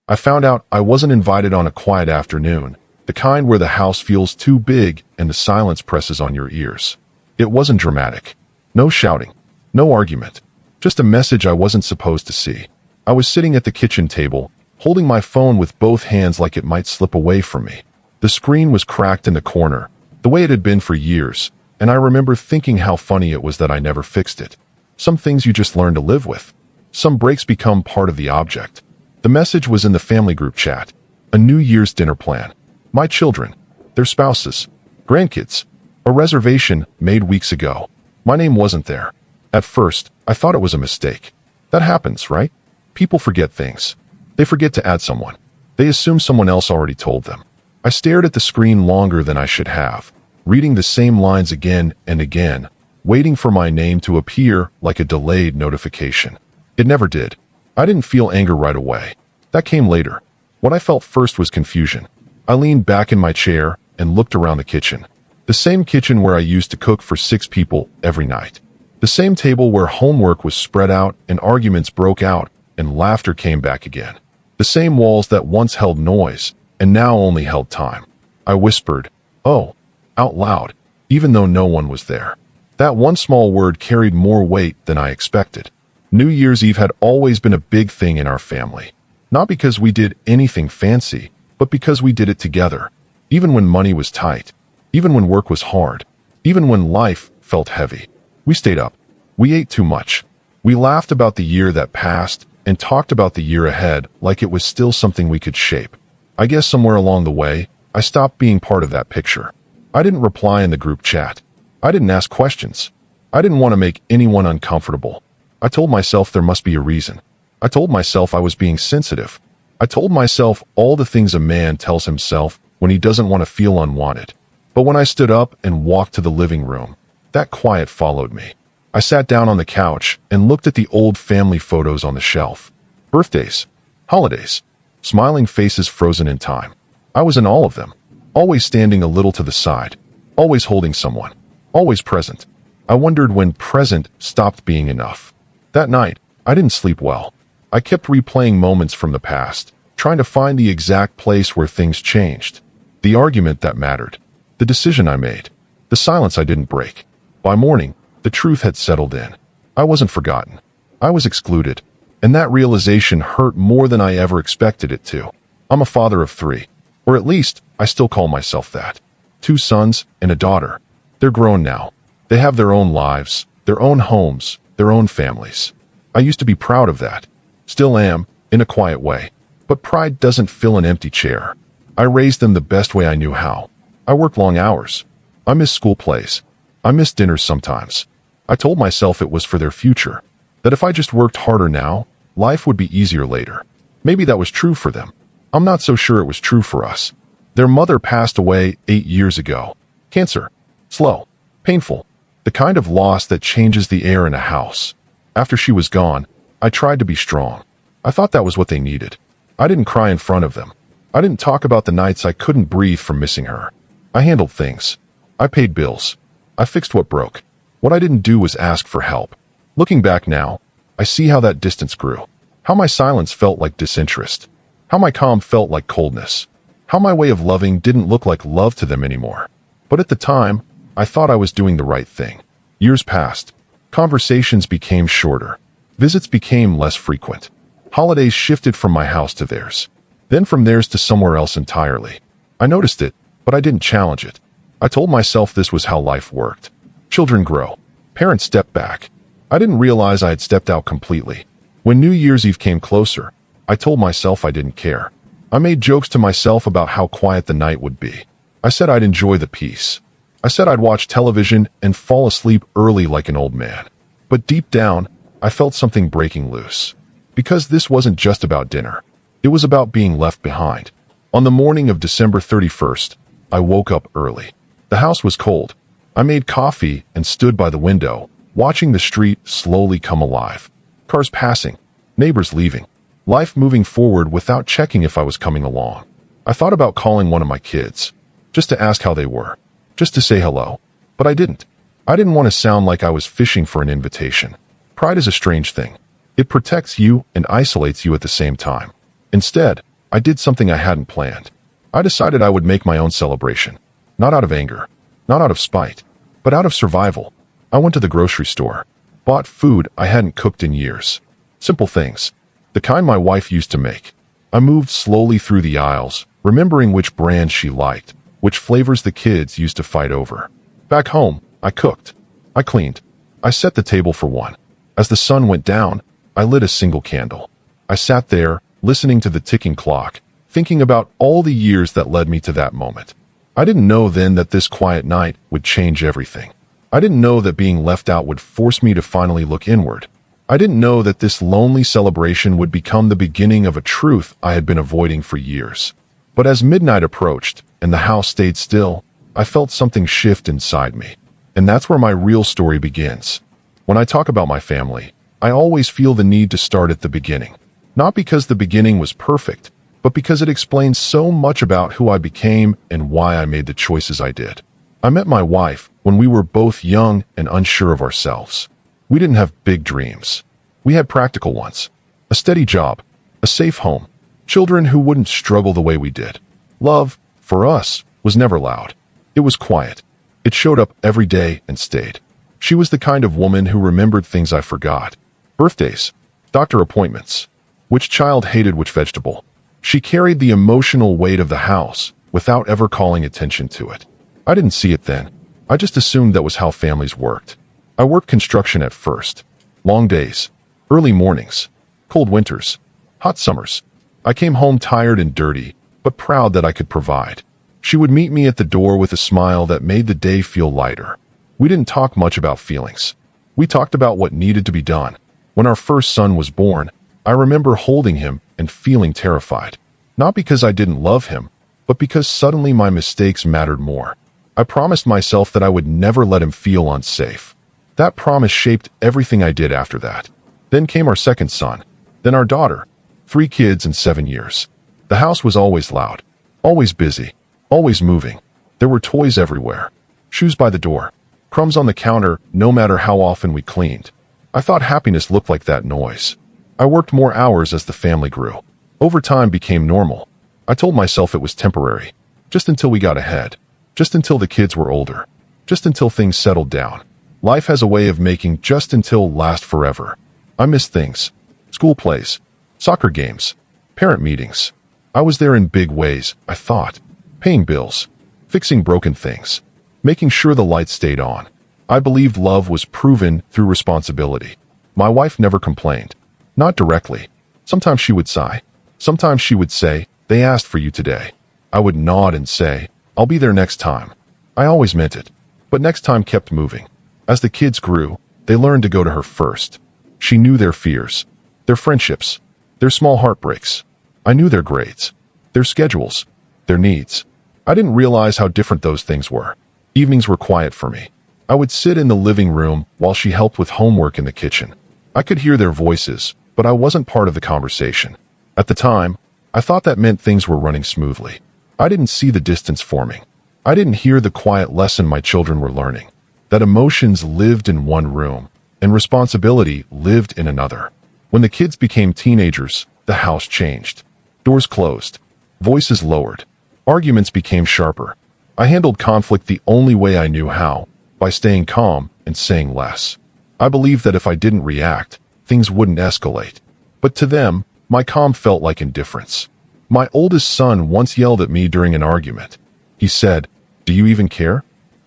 I found out I wasn't invited on a quiet afternoon, the kind where the house feels too big and the silence presses on your ears. It wasn't dramatic. No shouting. No argument. Just a message I wasn't supposed to see. I was sitting at the kitchen table, holding my phone with both hands like it might slip away from me. The screen was cracked in the corner, the way it had been for years, and I remember thinking how funny it was that I never fixed it. Some things you just learn to live with. Some breaks become part of the object. The message was in the family group chat. A New Year's dinner plan. My children. Their spouses. Grandkids. A reservation made weeks ago. My name wasn't there. At first, I thought it was a mistake. That happens, right? People forget things. They forget to add someone. They assume someone else already told them. I stared at the screen longer than I should have, reading the same lines again and again, waiting for my name to appear like a delayed notification. It never did. I didn't feel anger right away. That came later. What I felt first was confusion. I leaned back in my chair and looked around the kitchen. The same kitchen where I used to cook for 6 people every night. The same table where homework was spread out and arguments broke out and laughter came back again. The same walls that once held noise and now only held time. I whispered, "Oh," out loud, even though no one was there. That one small word carried more weight than I expected. New Year's Eve had always been a big thing in our family. Not because we did anything fancy, but because we did it together. Even when money was tight. Even when work was hard. Even when life felt heavy. We stayed up. We ate too much. We laughed about the year that passed and talked about the year ahead like it was still something we could shape. I guess somewhere along the way, I stopped being part of that picture. I didn't reply in the group chat. I didn't ask questions. I didn't want to make anyone uncomfortable. I told myself there must be a reason. I told myself I was being sensitive. I told myself all the things a man tells himself when he doesn't want to feel unwanted. But when I stood up and walked to the living room, that quiet followed me. I sat down on the couch and looked at the old family photos on the shelf. Birthdays. Holidays. Smiling faces frozen in time. I was in all of them. Always standing a little to the side. Always holding someone. Always present. I wondered when present stopped being enough. That night, I didn't sleep well. I kept replaying moments from the past, trying to find the exact place where things changed. The argument that mattered. The decision I made. The silence I didn't break. By morning, the truth had settled in. I wasn't forgotten. I was excluded. And that realization hurt more than I ever expected it to. I'm a father of 3. Or at least, I still call myself that. 2 sons and a daughter. They're grown now. They have their own lives, their own homes, their own families. I used to be proud of that. Still am, in a quiet way. But pride doesn't fill an empty chair. I raised them the best way I knew how. I worked long hours. I missed school plays. I missed dinners sometimes. I told myself it was for their future. That if I just worked harder now, life would be easier later. Maybe that was true for them. I'm not so sure it was true for us. Their mother passed away 8 years ago. Cancer. Slow. Painful. The kind of loss that changes the air in a house. After she was gone, I tried to be strong. I thought that was what they needed. I didn't cry in front of them. I didn't talk about the nights I couldn't breathe from missing her. I handled things. I paid bills. I fixed what broke. What I didn't do was ask for help. Looking back now, I see how that distance grew. How my silence felt like disinterest. How my calm felt like coldness. How my way of loving didn't look like love to them anymore. But at the time, I thought I was doing the right thing. Years passed. Conversations became shorter. Visits became less frequent. Holidays shifted from my house to theirs. Then from theirs to somewhere else entirely. I noticed it, but I didn't challenge it. I told myself this was how life worked. Children grow. Parents step back. I didn't realize I had stepped out completely. When New Year's Eve came closer, I told myself I didn't care. I made jokes to myself about how quiet the night would be. I said I'd enjoy the peace. I said I'd watch television and fall asleep early like an old man. But deep down, I felt something breaking loose. Because this wasn't just about dinner. It was about being left behind. On the morning of December 31st, I woke up early. The house was cold. I made coffee and stood by the window, watching the street slowly come alive. Cars passing, neighbors leaving, life moving forward without checking if I was coming along. I thought about calling one of my kids, just to ask how they were, just to say hello. But I didn't. I didn't want to sound like I was fishing for an invitation. Pride is a strange thing. It protects you and isolates you at the same time. Instead, I did something I hadn't planned. I decided I would make my own celebration. Not out of anger, not out of spite, but out of survival. I went to the grocery store, bought food I hadn't cooked in years. Simple things, the kind my wife used to make. I moved slowly through the aisles, remembering which brands she liked, which flavors the kids used to fight over. Back home, I cooked. I cleaned. I set the table for one. As the sun went down, I lit a single candle. I sat there, listening to the ticking clock, thinking about all the years that led me to that moment. I didn't know then that this quiet night would change everything. I didn't know that being left out would force me to finally look inward. I didn't know that this lonely celebration would become the beginning of a truth I had been avoiding for years. But as midnight approached and the house stayed still, I felt something shift inside me. And that's where my real story begins. When I talk about my family, I always feel the need to start at the beginning. Not because the beginning was perfect, but because it explains so much about who I became and why I made the choices I did. I met my wife when we were both young and unsure of ourselves. We didn't have big dreams. We had practical ones. A steady job, a safe home, children who wouldn't struggle the way we did. Love, for us, was never loud. It was quiet. It showed up every day and stayed. She was the kind of woman who remembered things I forgot. Birthdays, doctor appointments, which child hated which vegetable. She carried the emotional weight of the house without ever calling attention to it. I didn't see it then. I just assumed that was how families worked. I worked construction at first. Long days, early mornings, cold winters, hot summers. I came home tired and dirty, but proud that I could provide. She would meet me at the door with a smile that made the day feel lighter. We didn't talk much about feelings. We talked about what needed to be done. When our first son was born, I remember holding him and feeling terrified. Not because I didn't love him, but because suddenly my mistakes mattered more. I promised myself that I would never let him feel unsafe. That promise shaped everything I did after that. Then came our second son, then our daughter. 3 kids in 7 years. The house was always loud, always busy, always moving. There were toys everywhere, shoes by the door, crumbs on the counter no matter how often we cleaned. I thought happiness looked like that noise. I worked more hours as the family grew. Overtime became normal. I told myself it was temporary, just until we got ahead, just until the kids were older, just until things settled down. Life has a way of making just until last forever. I missed things. School plays, soccer games, parent meetings. I was there in big ways, I thought. Paying bills, fixing broken things, making sure the lights stayed on. I believed love was proven through responsibility. My wife never complained. Not directly. Sometimes she would sigh. Sometimes she would say, "They asked for you today." I would nod and say, "I'll be there next time." I always meant it. But next time kept moving. As the kids grew, they learned to go to her first. She knew their fears, their friendships, their small heartbreaks. I knew their grades, their schedules, their needs. I didn't realize how different those things were. Evenings were quiet for me. I would sit in the living room while she helped with homework in the kitchen. I could hear their voices, but I wasn't part of the conversation. At the time, I thought that meant things were running smoothly. I didn't see the distance forming. I didn't hear the quiet lesson my children were learning. That emotions lived in one room, and responsibility lived in another. When the kids became teenagers, the house changed. Doors closed. Voices lowered. Arguments became sharper. I handled conflict the only way I knew how, by staying calm and saying less. I believed that if I didn't react, things wouldn't escalate. But to them, my calm felt like indifference. My oldest son once yelled at me during an argument. He said, "Do you even care?"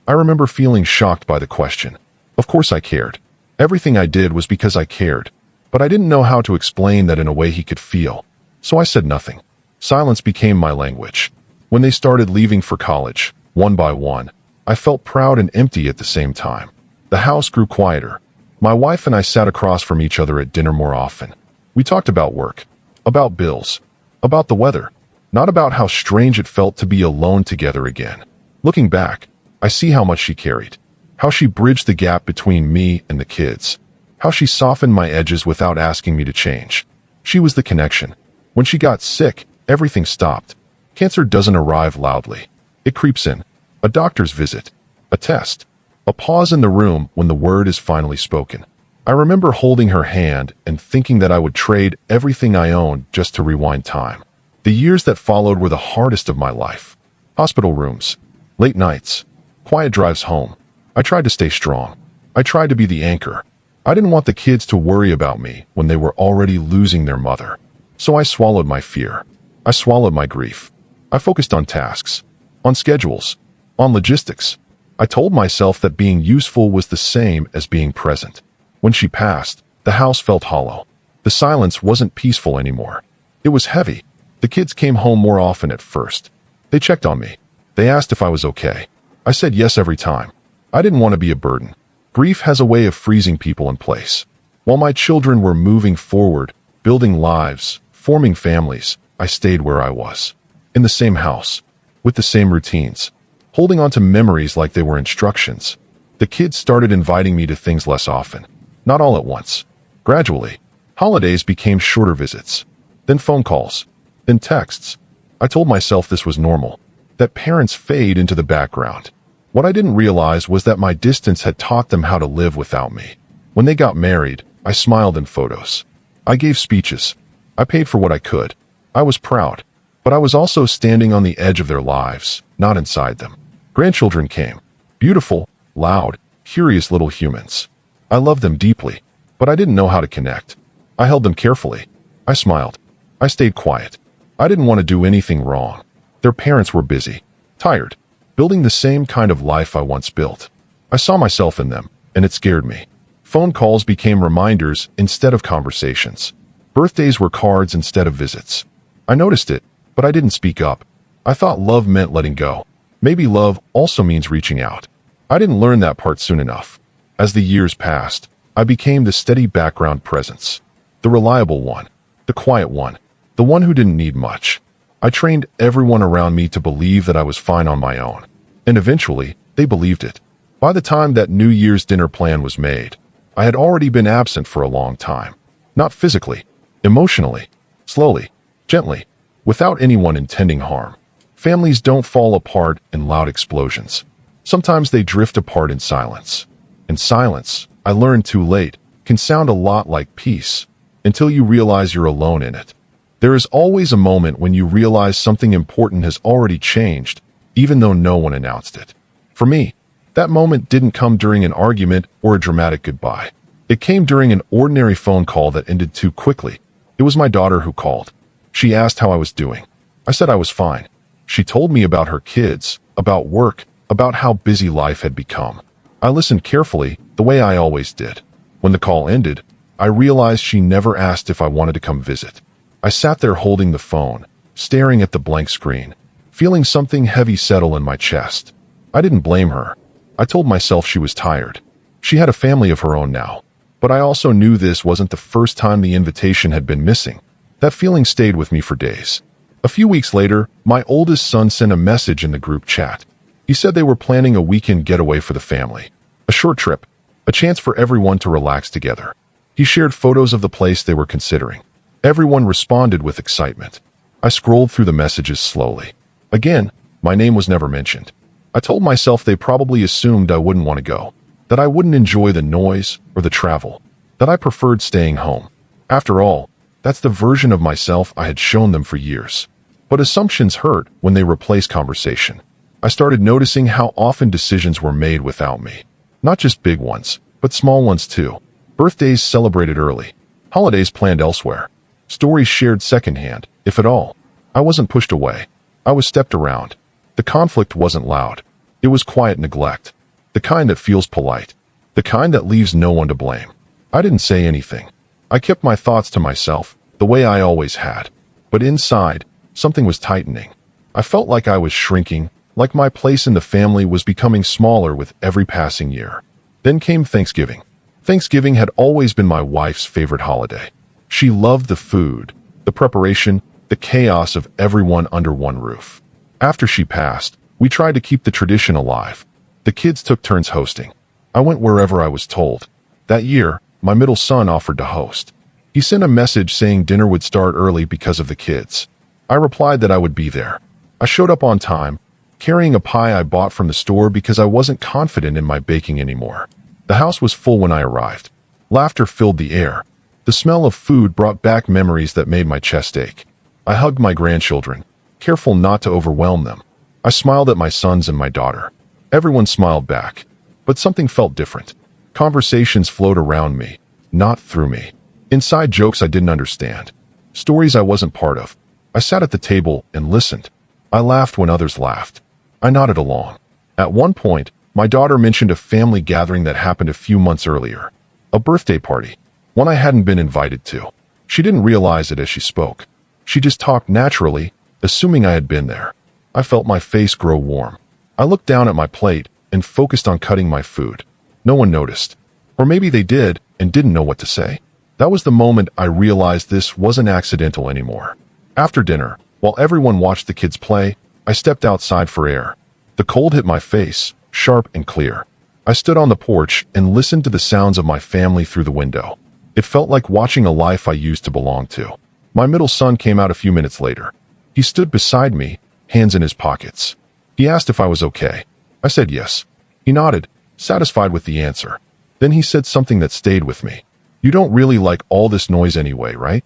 I remember feeling shocked by the question. Of course I cared. Everything I did was because I cared. But I didn't know how to explain that in a way he could feel. So I said nothing. Silence became my language. When they started leaving for college, one by one, I felt proud and empty at the same time. The house grew quieter. My wife and I sat across from each other at dinner more often. We talked about work, about bills, about the weather, not about how strange it felt to be alone together again. Looking back, I see how much she carried, how she bridged the gap between me and the kids, how she softened my edges without asking me to change. She was the connection. When she got sick, everything stopped. Cancer doesn't arrive loudly. It creeps in. A doctor's visit, a test, a pause in the room when the word is finally spoken. I remember holding her hand and thinking that I would trade everything I owned just to rewind time. The years that followed were the hardest of my life. Hospital rooms, late nights, quiet drives home. I tried to stay strong. I tried to be the anchor. I didn't want the kids to worry about me when they were already losing their mother. So I swallowed my fear. I swallowed my grief. I focused on tasks, on schedules, on logistics. I told myself that being useful was the same as being present. When she passed, the house felt hollow. The silence wasn't peaceful anymore. It was heavy. The kids came home more often at first. They checked on me. They asked if I was okay. I said yes every time. I didn't want to be a burden. Grief has a way of freezing people in place. While my children were moving forward, building lives, forming families, I stayed where I was. In the same house, with the same routines, holding on to memories like they were instructions. The kids started inviting me to things less often. Not all at once. Gradually, holidays became shorter visits, then phone calls, then texts. I told myself this was normal, that parents fade into the background. What I didn't realize was that my distance had taught them how to live without me. When they got married, I smiled in photos. I gave speeches. I paid for what I could. I was proud, but I was also standing on the edge of their lives, not inside them. Grandchildren came. Beautiful, loud, curious little humans. I loved them deeply, but I didn't know how to connect. I held them carefully. I smiled. I stayed quiet. I didn't want to do anything wrong. Their parents were busy, tired, building the same kind of life I once built. I saw myself in them, and it scared me. Phone calls became reminders instead of conversations. Birthdays were cards instead of visits. I noticed it, but I didn't speak up. I thought love meant letting go. Maybe love also means reaching out. I didn't learn that part soon enough. As the years passed, I became the steady background presence. The reliable one. The quiet one. The one who didn't need much. I trained everyone around me to believe that I was fine on my own. And eventually, they believed it. By the time that New Year's dinner plan was made, I had already been absent for a long time. Not physically, emotionally, slowly, gently, without anyone intending harm. Families don't fall apart in loud explosions. Sometimes they drift apart in silence. And silence, I learned too late, can sound a lot like peace, until you realize you're alone in it. There is always a moment when you realize something important has already changed, even though no one announced it. For me, that moment didn't come during an argument or a dramatic goodbye. It came during an ordinary phone call that ended too quickly. It was my daughter who called. She asked how I was doing. I said I was fine. She told me about her kids, about work, about how busy life had become. I listened carefully, the way I always did. When the call ended, I realized she never asked if I wanted to come visit. I sat there holding the phone, staring at the blank screen, feeling something heavy settle in my chest. I didn't blame her. I told myself she was tired. She had a family of her own now. But I also knew this wasn't the first time the invitation had been missing. That feeling stayed with me for days. A few weeks later, my oldest son sent a message in the group chat. He said they were planning a weekend getaway for the family. A short trip, a chance for everyone to relax together. He shared photos of the place they were considering. Everyone responded with excitement. I scrolled through the messages slowly. Again, my name was never mentioned. I told myself they probably assumed I wouldn't want to go, that I wouldn't enjoy the noise or the travel, that I preferred staying home. After all, that's the version of myself I had shown them for years. But assumptions hurt when they replace conversation. I started noticing how often decisions were made without me. Not just big ones, but small ones too. Birthdays celebrated early. Holidays planned elsewhere. Stories shared secondhand, if at all. I wasn't pushed away. I was stepped around. The conflict wasn't loud. It was quiet neglect. The kind that feels polite. The kind that leaves no one to blame. I didn't say anything. I kept my thoughts to myself, the way I always had. But inside, something was tightening. I felt like I was shrinking, like my place in the family was becoming smaller with every passing year. Then came Thanksgiving. Thanksgiving had always been my wife's favorite holiday. She loved the food, the preparation, the chaos of everyone under one roof. After she passed, we tried to keep the tradition alive. The kids took turns hosting. I went wherever I was told. That year, my middle son offered to host. He sent a message saying dinner would start early because of the kids. I replied that I would be there. I showed up on time, carrying a pie I bought from the store because I wasn't confident in my baking anymore. The house was full when I arrived. Laughter filled the air. The smell of food brought back memories that made my chest ache. I hugged my grandchildren, careful not to overwhelm them. I smiled at my sons and my daughter. Everyone smiled back, but something felt different. Conversations flowed around me, not through me. Inside jokes I didn't understand. Stories I wasn't part of. I sat at the table and listened. I laughed when others laughed. I nodded along. At one point, my daughter mentioned a family gathering that happened a few months earlier. A birthday party. One I hadn't been invited to. She didn't realize it as she spoke. She just talked naturally, assuming I had been there. I felt my face grow warm. I looked down at my plate and focused on cutting my food. No one noticed. Or maybe they did and didn't know what to say. That was the moment I realized this wasn't accidental anymore. After dinner, while everyone watched the kids play, I stepped outside for air. The cold hit my face, sharp and clear. I stood on the porch and listened to the sounds of my family through the window. It felt like watching a life I used to belong to. My middle son came out a few minutes later. He stood beside me, hands in his pockets. He asked if I was okay. I said yes. He nodded, satisfied with the answer. Then he said something that stayed with me. You don't really like all this noise anyway, right?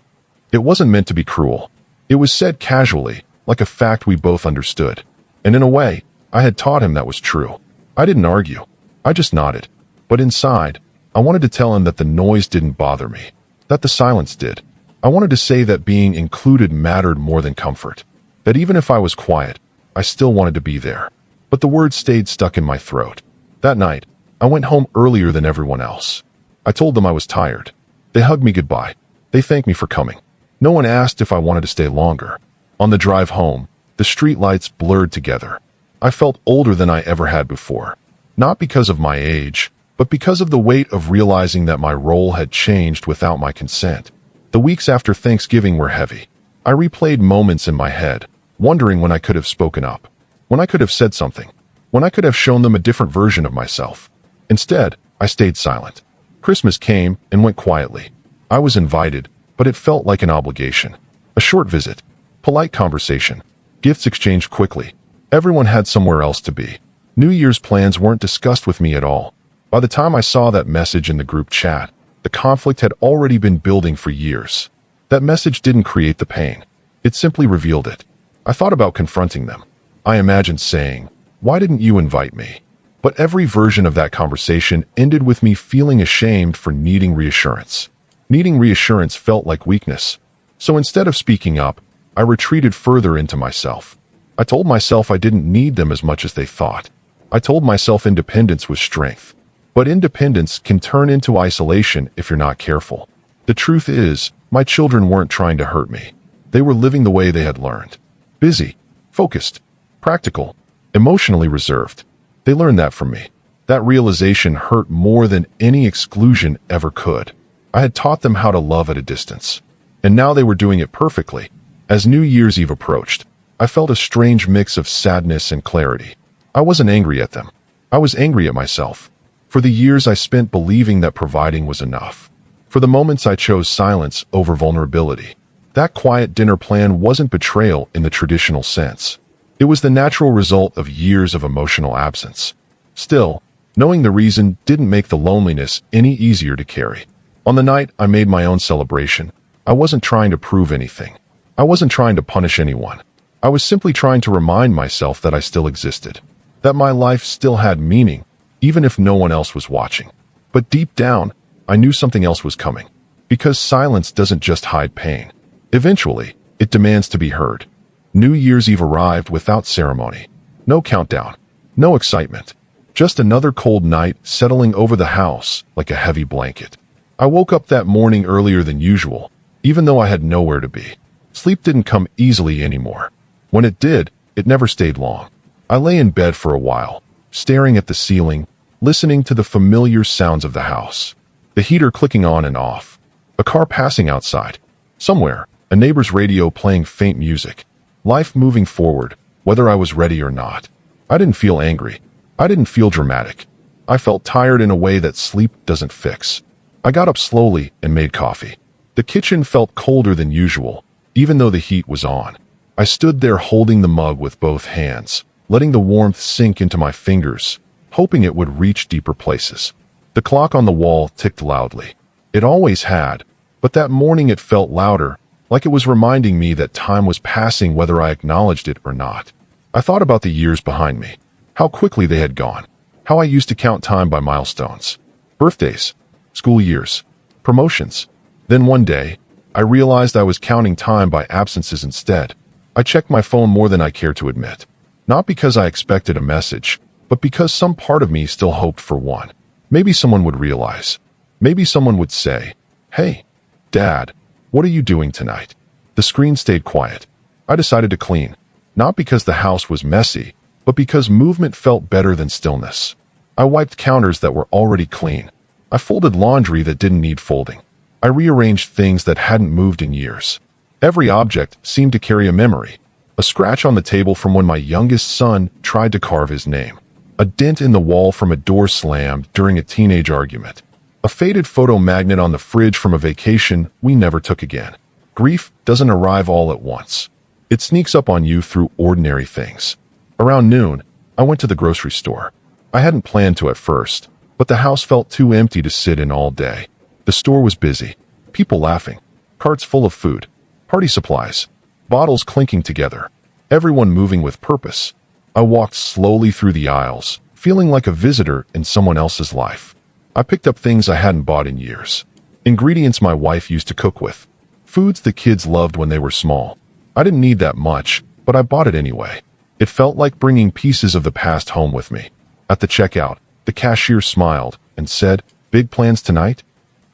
It wasn't meant to be cruel. It was said casually, like a fact we both understood. And in a way, I had taught him that was true. I didn't argue. I just nodded. But inside, I wanted to tell him that the noise didn't bother me, that the silence did. I wanted to say that being included mattered more than comfort, that even if I was quiet, I still wanted to be there. But the words stayed stuck in my throat. That night, I went home earlier than everyone else. I told them I was tired. They hugged me goodbye. They thanked me for coming. No one asked if I wanted to stay longer. On the drive home, the street lights blurred together. I felt older than I ever had before. Not because of my age, but because of the weight of realizing that my role had changed without my consent. The weeks after Thanksgiving were heavy. I replayed moments in my head, wondering when I could have spoken up, when I could have said something, when I could have shown them a different version of myself. Instead, I stayed silent. Christmas came and went quietly. I was invited, but it felt like an obligation. A short visit, polite conversation, gifts exchanged quickly. Everyone had somewhere else to be. New Year's plans weren't discussed with me at all. By the time I saw that message in the group chat, the conflict had already been building for years. That message didn't create the pain. It simply revealed it. I thought about confronting them. I imagined saying, "Why didn't you invite me?" But every version of that conversation ended with me feeling ashamed for needing reassurance. Needing reassurance felt like weakness. So instead of speaking up, I retreated further into myself. I told myself I didn't need them as much as they thought. I told myself independence was strength. But independence can turn into isolation if you're not careful. The truth is, my children weren't trying to hurt me. They were living the way they had learned. Busy, focused, practical, emotionally reserved. They learned that from me. That realization hurt more than any exclusion ever could. I had taught them how to love at a distance. And now they were doing it perfectly. As New Year's Eve approached, I felt a strange mix of sadness and clarity. I wasn't angry at them. I was angry at myself. For the years I spent believing that providing was enough. For the moments I chose silence over vulnerability. That quiet dinner plan wasn't betrayal in the traditional sense. It was the natural result of years of emotional absence. Still, knowing the reason didn't make the loneliness any easier to carry. On the night I made my own celebration, I wasn't trying to prove anything. I wasn't trying to punish anyone. I was simply trying to remind myself that I still existed. That my life still had meaning, even if no one else was watching. But deep down, I knew something else was coming. Because silence doesn't just hide pain. Eventually, it demands to be heard. New Year's Eve arrived without ceremony. No countdown. No excitement. Just another cold night settling over the house like a heavy blanket. I woke up that morning earlier than usual, even though I had nowhere to be. Sleep didn't come easily anymore. When it did, it never stayed long. I lay in bed for a while, staring at the ceiling, listening to the familiar sounds of the house. The heater clicking on and off. A car passing outside. Somewhere, a neighbor's radio playing faint music. Life moving forward, whether I was ready or not. I didn't feel angry. I didn't feel dramatic. I felt tired in a way that sleep doesn't fix. I got up slowly and made coffee. The kitchen felt colder than usual, even though the heat was on. I stood there holding the mug with both hands, letting the warmth sink into my fingers, hoping it would reach deeper places. The clock on the wall ticked loudly. It always had, but that morning it felt louder, like it was reminding me that time was passing whether I acknowledged it or not. I thought about the years behind me, how quickly they had gone, how I used to count time by milestones, birthdays, school years, promotions. Then one day, I realized I was counting time by absences instead. I checked my phone more than I cared to admit, not because I expected a message, but because some part of me still hoped for one. Maybe someone would realize. Maybe someone would say, "Hey, Dad, what are you doing tonight?" The screen stayed quiet. I decided to clean, not because the house was messy, but because movement felt better than stillness. I wiped counters that were already clean. I folded laundry that didn't need folding. I rearranged things that hadn't moved in years. Every object seemed to carry a memory. A scratch on the table from when my youngest son tried to carve his name. A dent in the wall from a door slammed during a teenage argument. A faded photo magnet on the fridge from a vacation we never took again. Grief doesn't arrive all at once. It sneaks up on you through ordinary things. Around noon, I went to the grocery store. I hadn't planned to at first, but the house felt too empty to sit in all day. The store was busy. People laughing. Carts full of food. Party supplies. Bottles clinking together. Everyone moving with purpose. I walked slowly through the aisles, feeling like a visitor in someone else's life. I picked up things I hadn't bought in years. Ingredients my wife used to cook with. Foods the kids loved when they were small. I didn't need that much, but I bought it anyway. It felt like bringing pieces of the past home with me. At the checkout, the cashier smiled and said, "Big plans tonight?"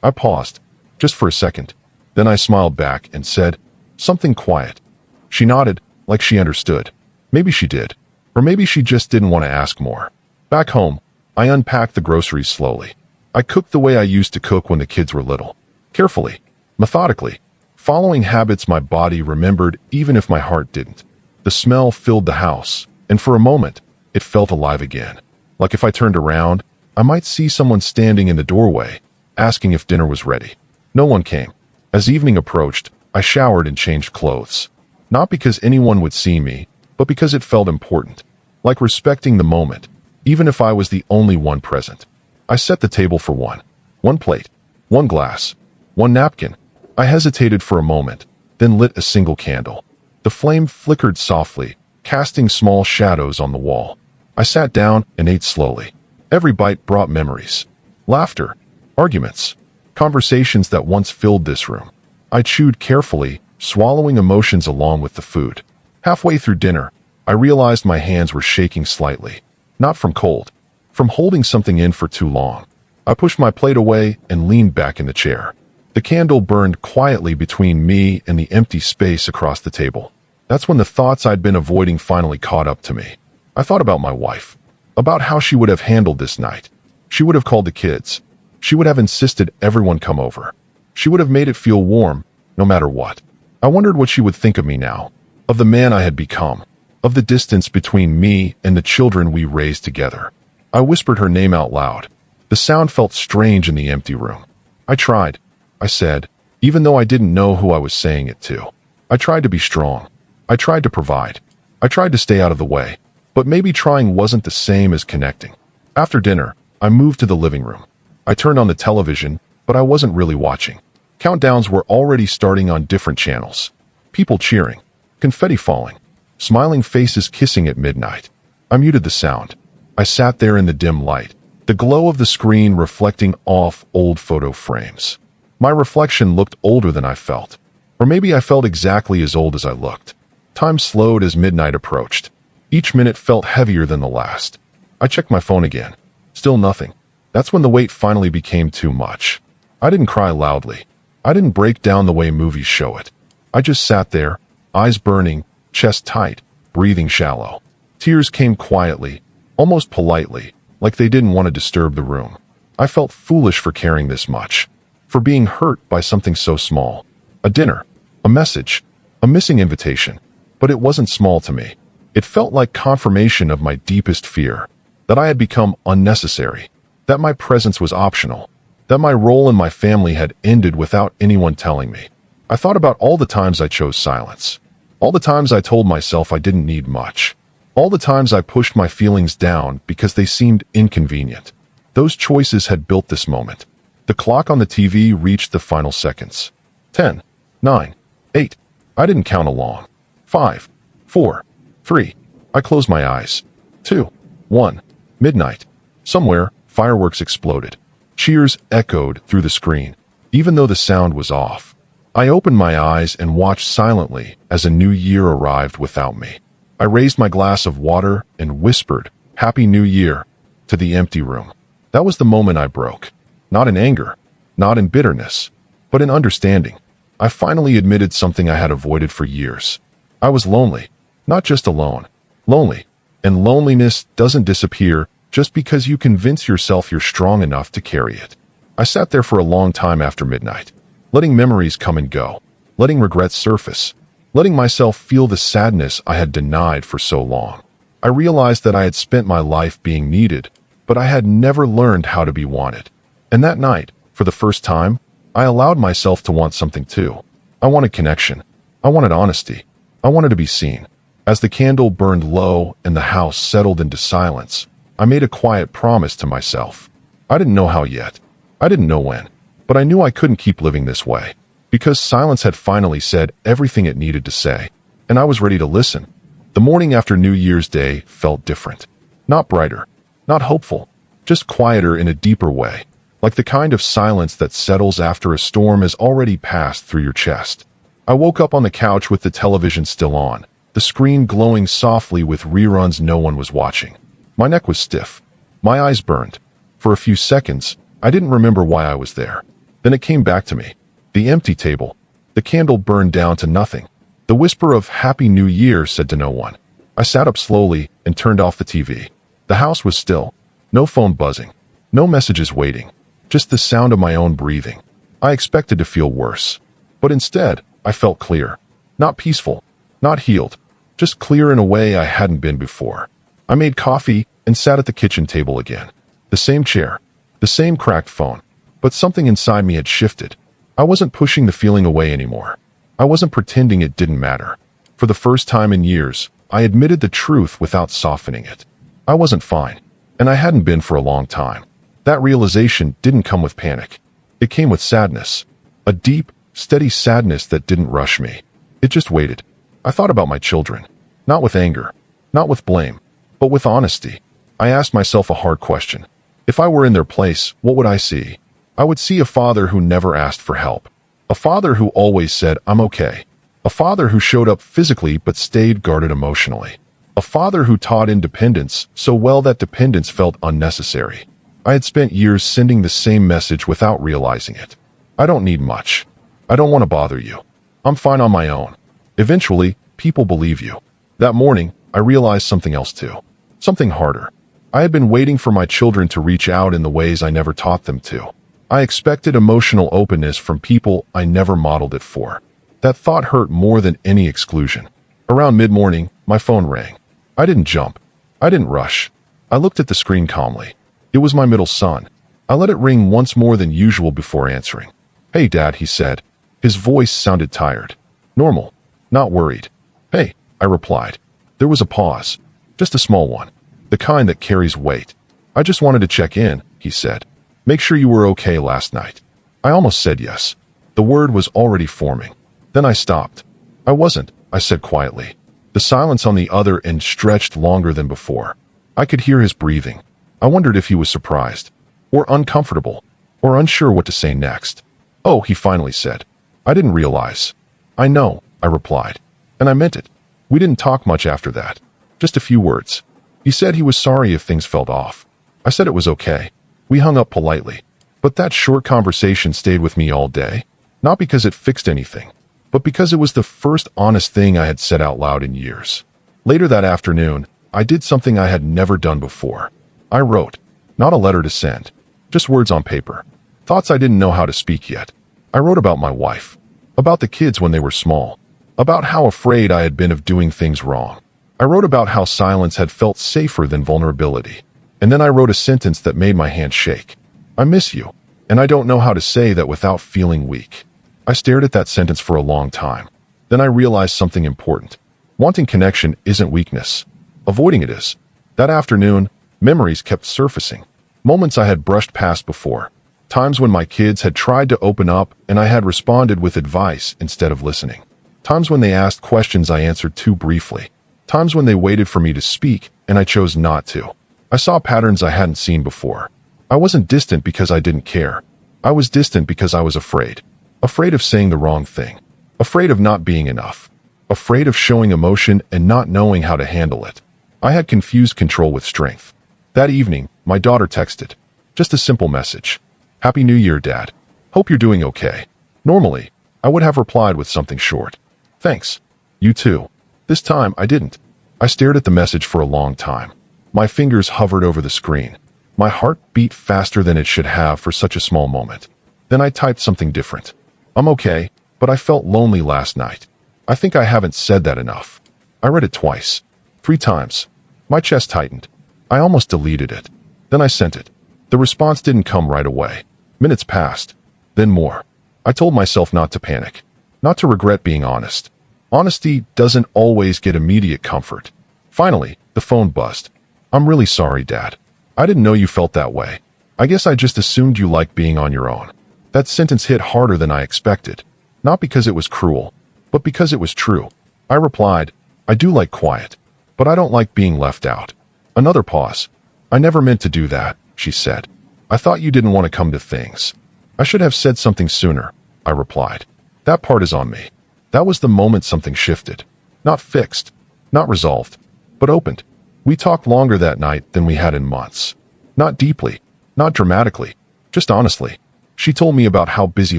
I paused, just for a second. Then I smiled back and said, "Something quiet." She nodded, like she understood. Maybe she did. Or maybe she just didn't want to ask more. Back home, I unpacked the groceries slowly. I cooked the way I used to cook when the kids were little. Carefully, methodically, following habits my body remembered even if my heart didn't. The smell filled the house, and for a moment, it felt alive again. Like if I turned around, I might see someone standing in the doorway, asking if dinner was ready. No one came. As evening approached, I showered and changed clothes. Not because anyone would see me, but because it felt important. Like respecting the moment, even if I was the only one present. I set the table for one. One plate, one glass, one napkin. I hesitated for a moment, then lit a single candle. The flame flickered softly, casting small shadows on the wall. I sat down and ate slowly. Every bite brought memories. Laughter, arguments, conversations that once filled this room. I chewed carefully, swallowing emotions along with the food. Halfway through dinner, I realized my hands were shaking slightly. Not from cold, from holding something in for too long. I pushed my plate away and leaned back in the chair. The candle burned quietly between me and the empty space across the table. That's when the thoughts I'd been avoiding finally caught up to me. I thought about my wife, about how she would have handled this night. She would have called the kids. She would have insisted everyone come over. She would have made it feel warm, no matter what. I wondered what she would think of me now, of the man I had become, of the distance between me and the children we raised together. I whispered her name out loud. The sound felt strange in the empty room. I tried, I said, even though I didn't know who I was saying it to. I tried to be strong. I tried to provide. I tried to stay out of the way. But maybe trying wasn't the same as connecting. After dinner, I moved to the living room. I turned on the television, but I wasn't really watching. Countdowns were already starting on different channels. People cheering, confetti falling, smiling faces kissing at midnight. I muted the sound. I sat there in the dim light, the glow of the screen reflecting off old photo frames. My reflection looked older than I felt. Or maybe I felt exactly as old as I looked. Time slowed as midnight approached. Each minute felt heavier than the last. I checked my phone again. Still nothing. That's when the weight finally became too much. I didn't cry loudly. I didn't break down the way movies show it. I just sat there, eyes burning, chest tight, breathing shallow. Tears came quietly, almost politely, like they didn't want to disturb the room. I felt foolish for caring this much, for being hurt by something so small. A dinner, a message, a missing invitation. But it wasn't small to me. It felt like confirmation of my deepest fear, that I had become unnecessary, that my presence was optional, that my role in my family had ended without anyone telling me. I thought about all the times I chose silence, all the times I told myself I didn't need much, all the times I pushed my feelings down because they seemed inconvenient. Those choices had built this moment. The clock on the TV reached the final seconds. 10, 9, 8. I didn't count along. 5, 4, 3. I closed my eyes. 2, 1. Midnight. Somewhere, fireworks exploded. Cheers echoed through the screen, even though the sound was off. I opened my eyes and watched silently as a new year arrived without me. I raised my glass of water and whispered, "Happy New Year," to the empty room. That was the moment I broke. Not in anger, not in bitterness, but in understanding. I finally admitted something I had avoided for years. I was lonely, not just alone. Lonely. And loneliness doesn't disappear just because you convince yourself you're strong enough to carry it. I sat there for a long time after midnight, letting memories come and go, letting regrets surface, letting myself feel the sadness I had denied for so long. I realized that I had spent my life being needed, but I had never learned how to be wanted. And that night, for the first time, I allowed myself to want something too. I wanted connection. I wanted honesty. I wanted to be seen. As the candle burned low and the house settled into silence, I made a quiet promise to myself. I didn't know how yet. I didn't know when. But I knew I couldn't keep living this way. Because silence had finally said everything it needed to say. And I was ready to listen. The morning after New Year's Day felt different. Not brighter. Not hopeful. Just quieter in a deeper way. Like the kind of silence that settles after a storm has already passed through your chest. I woke up on the couch with the television still on, the screen glowing softly with reruns no one was watching. My neck was stiff. My eyes burned. For a few seconds, I didn't remember why I was there. Then it came back to me. The empty table. The candle burned down to nothing. The whisper of "Happy New Year" said to no one. I sat up slowly and turned off the TV. The house was still. No phone buzzing. No messages waiting. Just the sound of my own breathing. I expected to feel worse. But instead, I felt clear. Not peaceful. Not healed. Just clear in a way I hadn't been before. I made coffee and sat at the kitchen table again. The same chair. The same cracked phone. But something inside me had shifted. I wasn't pushing the feeling away anymore. I wasn't pretending it didn't matter. For the first time in years, I admitted the truth without softening it. I wasn't fine. And I hadn't been for a long time. That realization didn't come with panic. It came with sadness. A deep, steady sadness that didn't rush me. It just waited. I thought about my children. Not with anger. Not with blame. But with honesty. I asked myself a hard question. If I were in their place, what would I see? I would see a father who never asked for help. A father who always said, "I'm okay." A father who showed up physically but stayed guarded emotionally. A father who taught independence so well that dependence felt unnecessary. I had spent years sending the same message without realizing it. I don't need much. I don't want to bother you. I'm fine on my own. Eventually, people believe you. That morning, I realized something else too. Something harder. I had been waiting for my children to reach out in the ways I never taught them to. I expected emotional openness from people I never modeled it for. That thought hurt more than any exclusion. Around mid-morning, my phone rang. I didn't jump. I didn't rush. I looked at the screen calmly. It was my middle son. I let it ring once more than usual before answering. "Hey, Dad," he said. His voice sounded tired. Normal. Not worried. "Hey," I replied. There was a pause. Just a small one. The kind that carries weight. "I just wanted to check in," he said. "Make sure you were okay last night." I almost said yes. The word was already forming. Then I stopped. "I wasn't," I said quietly. The silence on the other end stretched longer than before. I could hear his breathing. I wondered if he was surprised, or uncomfortable, or unsure what to say next. "Oh," he finally said. "I didn't realize." "I know," I replied. And I meant it. We didn't talk much after that. Just a few words. He said he was sorry if things felt off. I said it was okay. We hung up politely. But that short conversation stayed with me all day. Not because it fixed anything, but because it was the first honest thing I had said out loud in years. Later that afternoon, I did something I had never done before. I wrote. Not a letter to send. Just words on paper. Thoughts I didn't know how to speak yet. I wrote about my wife. About the kids when they were small. About how afraid I had been of doing things wrong. I wrote about how silence had felt safer than vulnerability. And then I wrote a sentence that made my hand shake. "I miss you, and I don't know how to say that without feeling weak." I stared at that sentence for a long time. Then I realized something important. Wanting connection isn't weakness. Avoiding it is. That afternoon, memories kept surfacing. Moments I had brushed past before. Times when my kids had tried to open up and I had responded with advice instead of listening. Times when they asked questions I answered too briefly. Times when they waited for me to speak and I chose not to. I saw patterns I hadn't seen before. I wasn't distant because I didn't care. I was distant because I was afraid. Afraid of saying the wrong thing. Afraid of not being enough. Afraid of showing emotion and not knowing how to handle it. I had confused control with strength. That evening, my daughter texted. Just a simple message. Happy New Year, Dad. Hope you're doing okay. Normally, I would have replied with something short. Thanks. You too. This time, I didn't. I stared at the message for a long time. My fingers hovered over the screen. My heart beat faster than it should have for such a small moment. Then I typed something different. I'm okay, but I felt lonely last night. I think I haven't said that enough. I read it twice. 3 times. My chest tightened. I almost deleted it. Then I sent it. The response didn't come right away. Minutes passed. Then more. I told myself not to panic. Not to regret being honest. Honesty doesn't always get immediate comfort. Finally, the phone buzzed. I'm really sorry, Dad. I didn't know you felt that way. I guess I just assumed you liked being on your own. That sentence hit harder than I expected. Not because it was cruel, but because it was true. I replied, I do like quiet, but I don't like being left out. Another pause. I never meant to do that, she said. I thought you didn't want to come to things. I should have said something sooner, I replied. That part is on me. That was the moment something shifted. Not fixed, not resolved, but opened. We talked longer that night than we had in months. Not deeply, not dramatically, just honestly. She told me about how busy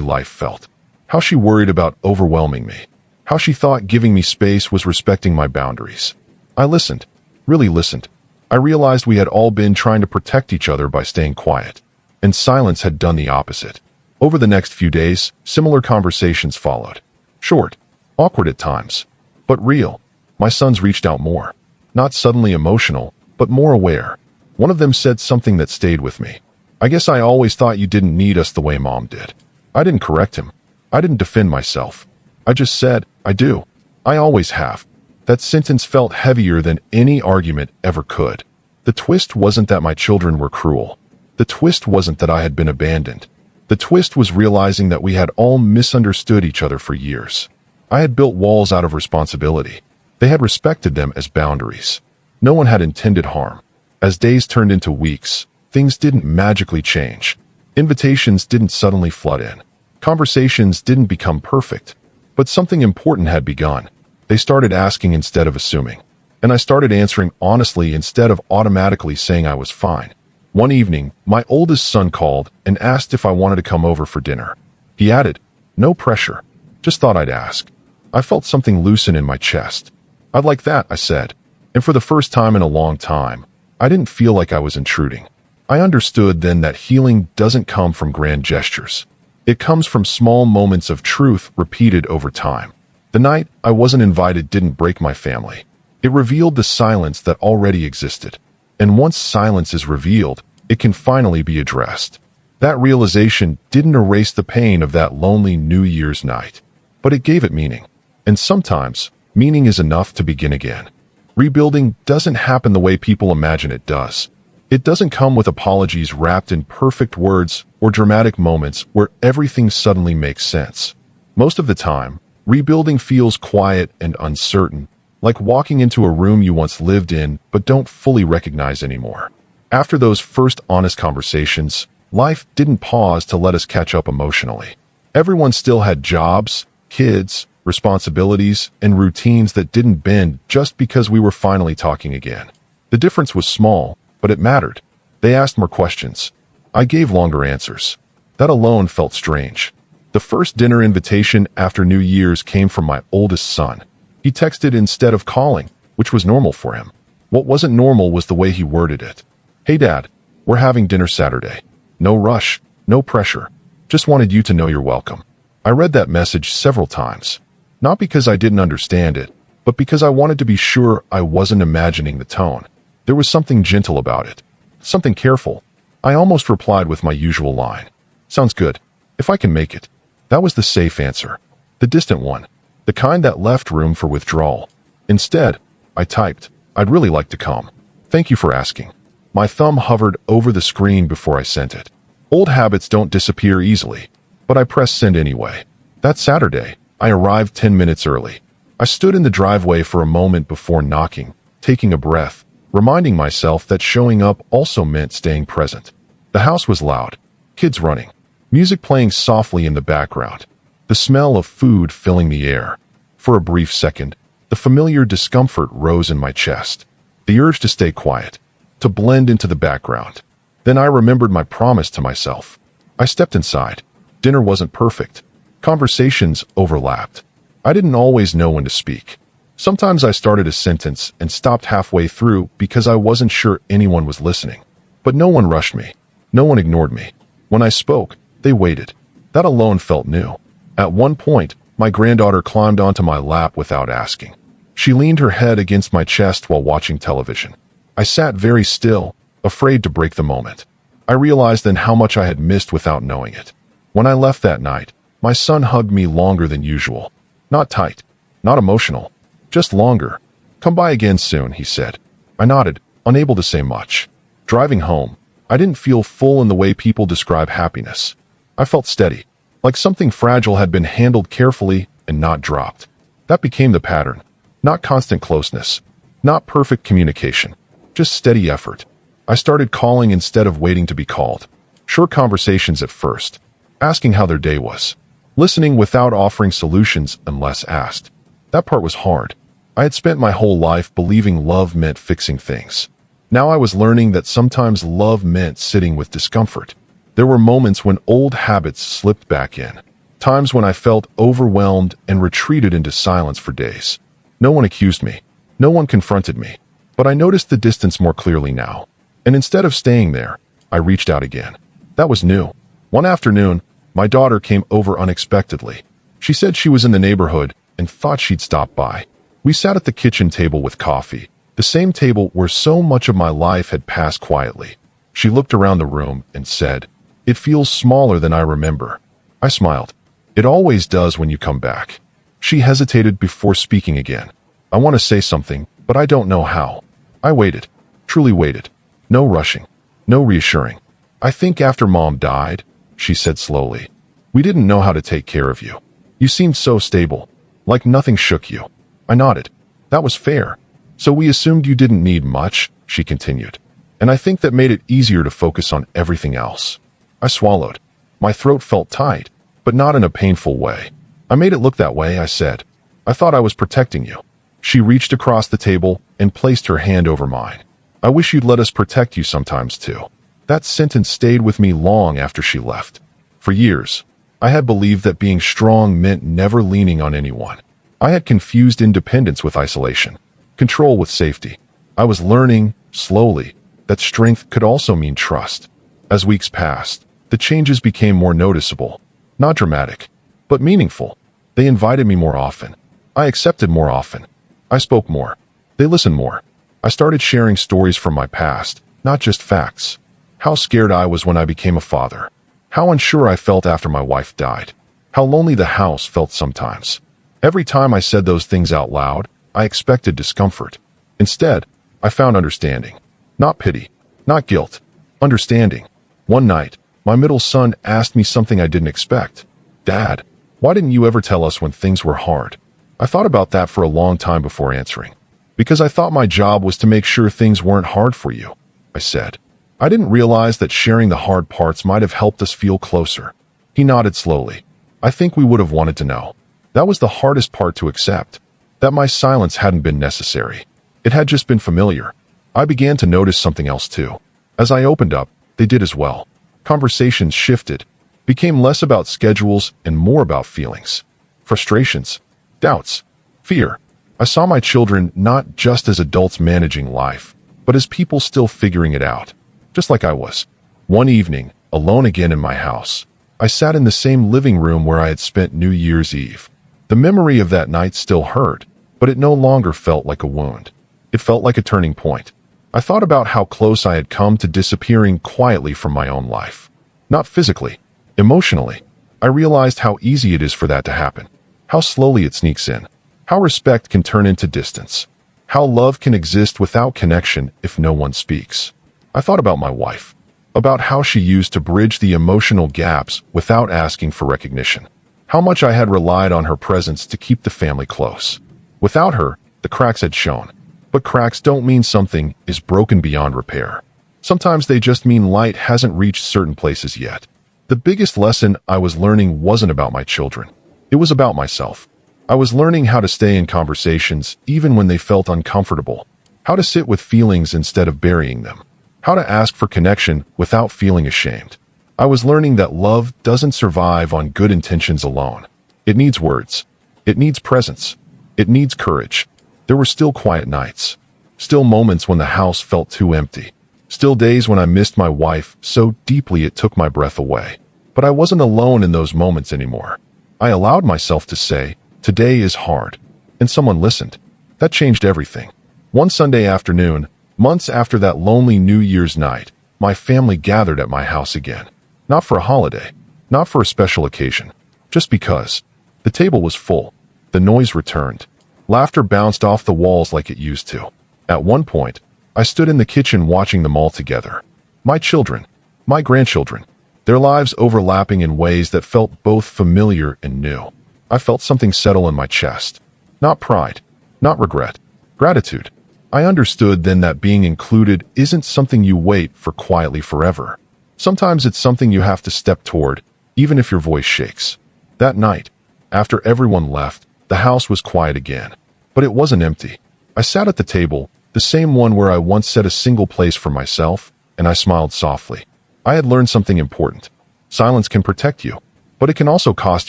life felt, how she worried about overwhelming me, how she thought giving me space was respecting my boundaries. I listened, really listened. I realized we had all been trying to protect each other by staying quiet, and silence had done the opposite. Over the next few days, similar conversations followed. Short, awkward at times, but real. My sons reached out more. Not suddenly emotional, but more aware. One of them said something that stayed with me. I guess I always thought you didn't need us the way Mom did. I didn't correct him. I didn't defend myself. I just said, I do. I always have. That sentence felt heavier than any argument ever could. The twist wasn't that my children were cruel. The twist wasn't that I had been abandoned. The twist was realizing that we had all misunderstood each other for years. I had built walls out of responsibility. They had respected them as boundaries. No one had intended harm. As days turned into weeks, things didn't magically change. Invitations didn't suddenly flood in. Conversations didn't become perfect. But something important had begun. They started asking instead of assuming. And I started answering honestly instead of automatically saying I was fine. One evening, my oldest son called and asked if I wanted to come over for dinner. He added, no pressure. Just thought I'd ask. I felt something loosen in my chest. I'd like that, I said. And for the first time in a long time, I didn't feel like I was intruding. I understood then that healing doesn't come from grand gestures. It comes from small moments of truth repeated over time. The night I wasn't invited didn't break my family. It revealed the silence that already existed. And once silence is revealed, it can finally be addressed. That realization didn't erase the pain of that lonely New Year's night, but it gave it meaning. And sometimes, meaning is enough to begin again. Rebuilding doesn't happen the way people imagine it does. It doesn't come with apologies wrapped in perfect words or dramatic moments where everything suddenly makes sense. Most of the time, rebuilding feels quiet and uncertain, like walking into a room you once lived in but don't fully recognize anymore. After those first honest conversations, life didn't pause to let us catch up emotionally. Everyone still had jobs, kids, responsibilities, and routines that didn't bend just because we were finally talking again. The difference was small, but it mattered. They asked more questions. I gave longer answers. That alone felt strange. The first dinner invitation after New Year's came from my oldest son. He texted instead of calling, which was normal for him. What wasn't normal was the way he worded it. Hey Dad, we're having dinner Saturday. No rush, no pressure. Just wanted you to know you're welcome. I read that message several times. Not because I didn't understand it, but because I wanted to be sure I wasn't imagining the tone. There was something gentle about it. Something careful. I almost replied with my usual line. Sounds good. If I can make it. That was the safe answer. The distant one. The kind that left room for withdrawal. Instead, I typed, I'd really like to come. Thank you for asking. My thumb hovered over the screen before I sent it. Old habits don't disappear easily, but I pressed send anyway. That Saturday, I arrived 10 minutes early. I stood in the driveway for a moment before knocking, taking a breath, reminding myself that showing up also meant staying present. The house was loud, kids running, music playing softly in the background, the smell of food filling the air. For a brief second, the familiar discomfort rose in my chest, the urge to stay quiet, to blend into the background. Then I remembered my promise to myself. I stepped inside. Dinner wasn't perfect. Conversations overlapped. I didn't always know when to speak. Sometimes I started a sentence and stopped halfway through because I wasn't sure anyone was listening. But no one rushed me. No one ignored me. When I spoke, they waited. That alone felt new. At one point, my granddaughter climbed onto my lap without asking. She leaned her head against my chest while watching television. I sat very still, afraid to break the moment. I realized then how much I had missed without knowing it. When I left that night, my son hugged me longer than usual. Not tight, not emotional, just longer. "Come by again soon," he said. I nodded, unable to say much. Driving home, I didn't feel full in the way people describe happiness. I felt steady, like something fragile had been handled carefully and not dropped. That became the pattern. Not constant closeness, not perfect communication, just steady effort. I started calling instead of waiting to be called. Short conversations at first, asking how their day was. Listening without offering solutions unless asked. That part was hard. I had spent my whole life believing love meant fixing things. Now I was learning that sometimes love meant sitting with discomfort. There were moments when old habits slipped back in. Times when I felt overwhelmed and retreated into silence for days. No one accused me. No one confronted me. But I noticed the distance more clearly now. And instead of staying there, I reached out again. That was new. One afternoon, my daughter came over unexpectedly. She said she was in the neighborhood and thought she'd stop by. We sat at the kitchen table with coffee, the same table where so much of my life had passed quietly. She looked around the room and said, "It feels smaller than I remember." I smiled. It always does when you come back. She hesitated before speaking again. I want to say something, but I don't know how. I waited, truly waited. No rushing, no reassuring. "I think after Mom died," she said slowly, "we didn't know how to take care of you. You seemed so stable, like nothing shook you." I nodded. That was fair. "So we assumed you didn't need much," she continued. "And I think that made it easier to focus on everything else." I swallowed. My throat felt tight, but not in a painful way. "I made it look that way," I said. "I thought I was protecting you." She reached across the table and placed her hand over mine. "I wish you'd let us protect you sometimes too." That sentence stayed with me long after she left. For years, I had believed that being strong meant never leaning on anyone. I had confused independence with isolation, control with safety. I was learning, slowly, that strength could also mean trust. As weeks passed, the changes became more noticeable. Not dramatic, but meaningful. They invited me more often. I accepted more often. I spoke more. They listened more. I started sharing stories from my past, not just facts. How scared I was when I became a father. How unsure I felt after my wife died. How lonely the house felt sometimes. Every time I said those things out loud, I expected discomfort. Instead, I found understanding. Not pity. Not guilt. Understanding. One night, my middle son asked me something I didn't expect. "Dad, why didn't you ever tell us when things were hard?" I thought about that for a long time before answering. "Because I thought my job was to make sure things weren't hard for you," I said. I didn't realize that sharing the hard parts might have helped us feel closer. He nodded slowly. "I think we would have wanted to know." That was the hardest part to accept. That my silence hadn't been necessary. It had just been familiar. I began to notice something else too. As I opened up, they did as well. Conversations shifted, became less about schedules and more about feelings. Frustrations, doubts, fear. I saw my children not just as adults managing life, but as people still figuring it out. Just like I was. One evening, alone again in my house, I sat in the same living room where I had spent New Year's Eve. The memory of that night still hurt, but it no longer felt like a wound. It felt like a turning point. I thought about how close I had come to disappearing quietly from my own life. Not physically, emotionally. I realized how easy it is for that to happen. How slowly it sneaks in. How respect can turn into distance. How love can exist without connection if no one speaks. I thought about my wife, about how she used to bridge the emotional gaps without asking for recognition, how much I had relied on her presence to keep the family close. Without her, the cracks had shown. But cracks don't mean something is broken beyond repair. Sometimes they just mean light hasn't reached certain places yet. The biggest lesson I was learning wasn't about my children. It was about myself. I was learning how to stay in conversations even when they felt uncomfortable, how to sit with feelings instead of burying them, how to ask for connection without feeling ashamed. I was learning that love doesn't survive on good intentions alone. It needs words. It needs presence. It needs courage. There were still quiet nights. Still moments when the house felt too empty. Still days when I missed my wife so deeply it took my breath away. But I wasn't alone in those moments anymore. I allowed myself to say, "Today is hard." And someone listened. That changed everything. One Sunday afternoon, months after that lonely New Year's night, my family gathered at my house again. Not for a holiday, not for a special occasion, just because. The table was full. The noise returned. Laughter bounced off the walls like it used to. At one point, I stood in the kitchen watching them all together. My children, my grandchildren, their lives overlapping in ways that felt both familiar and new. I felt something settle in my chest. Not pride, not regret, gratitude. I understood then that being included isn't something you wait for quietly forever. Sometimes it's something you have to step toward, even if your voice shakes. That night, after everyone left, the house was quiet again. But it wasn't empty. I sat at the table, the same one where I once set a single place for myself, and I smiled softly. I had learned something important. Silence can protect you, but it can also cost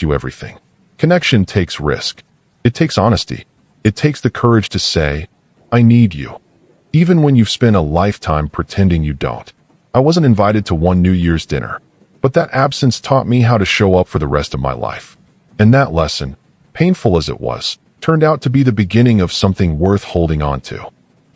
you everything. Connection takes risk. It takes honesty. It takes the courage to say, "I need you," even when you've spent a lifetime pretending you don't. I wasn't invited to one New Year's dinner, but that absence taught me how to show up for the rest of my life. And that lesson, painful as it was, turned out to be the beginning of something worth holding on to.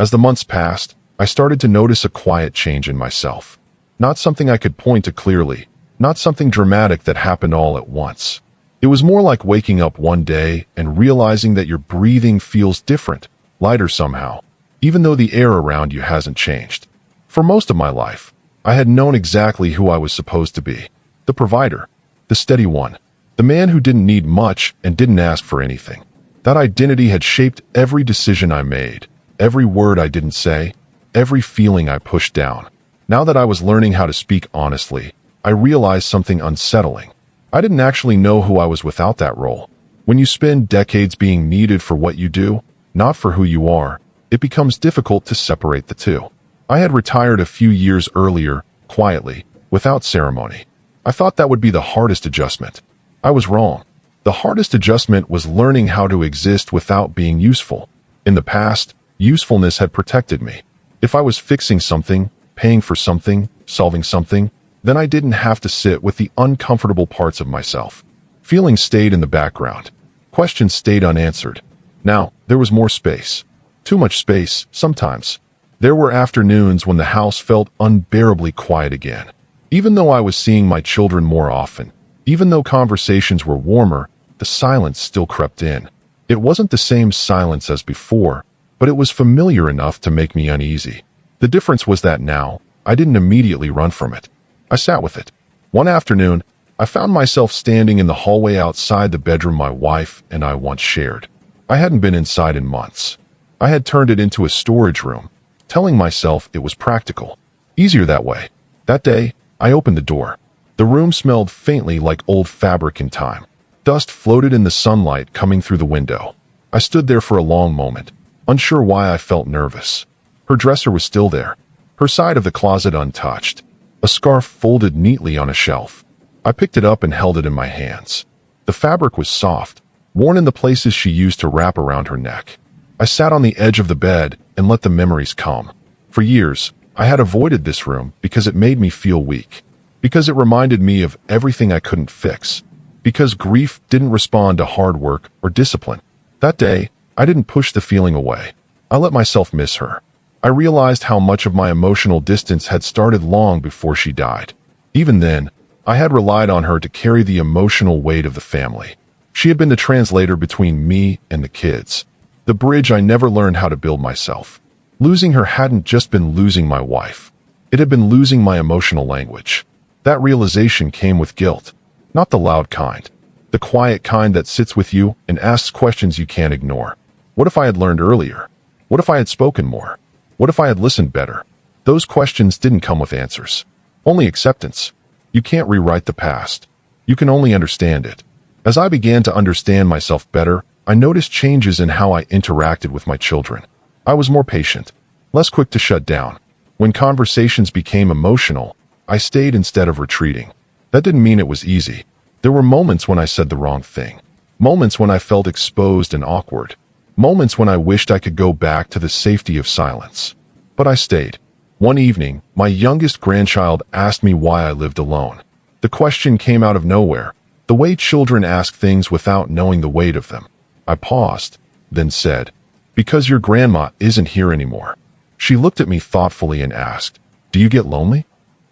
As the months passed, I started to notice a quiet change in myself. Not something I could point to clearly, not something dramatic that happened all at once. It was more like waking up one day and realizing that your breathing feels different, lighter somehow, even though the air around you hasn't changed. For most of my life, I had known exactly who I was supposed to be. The provider, the steady one, the man who didn't need much and didn't ask for anything. That identity had shaped every decision I made, every word I didn't say, every feeling I pushed down. Now that I was learning how to speak honestly, I realized something unsettling. I didn't actually know who I was without that role. When you spend decades being needed for what you do, not for who you are, it becomes difficult to separate the two. I had retired a few years earlier, quietly, without ceremony. I thought that would be the hardest adjustment. I was wrong. The hardest adjustment was learning how to exist without being useful. In the past, usefulness had protected me. If I was fixing something, paying for something, solving something, then I didn't have to sit with the uncomfortable parts of myself. Feelings stayed in the background. Questions stayed unanswered. Now, there was more space. Too much space, sometimes. There were afternoons when the house felt unbearably quiet again. Even though I was seeing my children more often, even though conversations were warmer, the silence still crept in. It wasn't the same silence as before, but it was familiar enough to make me uneasy. The difference was that now, I didn't immediately run from it. I sat with it. One afternoon, I found myself standing in the hallway outside the bedroom my wife and I once shared. I hadn't been inside in months. I had turned it into a storage room, telling myself it was practical. Easier that way. That day, I opened the door. The room smelled faintly like old fabric in time. Dust floated in the sunlight coming through the window. I stood there for a long moment, unsure why I felt nervous. Her dresser was still there, her side of the closet untouched, a scarf folded neatly on a shelf. I picked it up and held it in my hands. The fabric was soft, worn in the places she used to wrap around her neck. I sat on the edge of the bed and let the memories come. For years, I had avoided this room because it made me feel weak, because it reminded me of everything I couldn't fix, because grief didn't respond to hard work or discipline. That day, I didn't push the feeling away. I let myself miss her. I realized how much of my emotional distance had started long before she died. Even then, I had relied on her to carry the emotional weight of the family. She had been the translator between me and the kids, the bridge I never learned how to build myself. Losing her hadn't just been losing my wife. It had been losing my emotional language. That realization came with guilt, not the loud kind, The quiet kind that sits with you and asks questions you can't ignore. What if I had learned earlier? What if I had spoken more? What if I had listened better? Those questions didn't come with answers. Only acceptance. You can't rewrite the past. You can only understand it. As I began to understand myself better, I noticed changes in how I interacted with my children. I was more patient, less quick to shut down. When conversations became emotional, I stayed instead of retreating. That didn't mean it was easy. There were moments when I said the wrong thing. Moments when I felt exposed and awkward. Moments when I wished I could go back to the safety of silence. But I stayed. One evening, my youngest grandchild asked me why I lived alone. The question came out of nowhere, the way children ask things without knowing the weight of them. I paused, then said, "Because your grandma isn't here anymore." She looked at me thoughtfully and asked, "Do you get lonely?"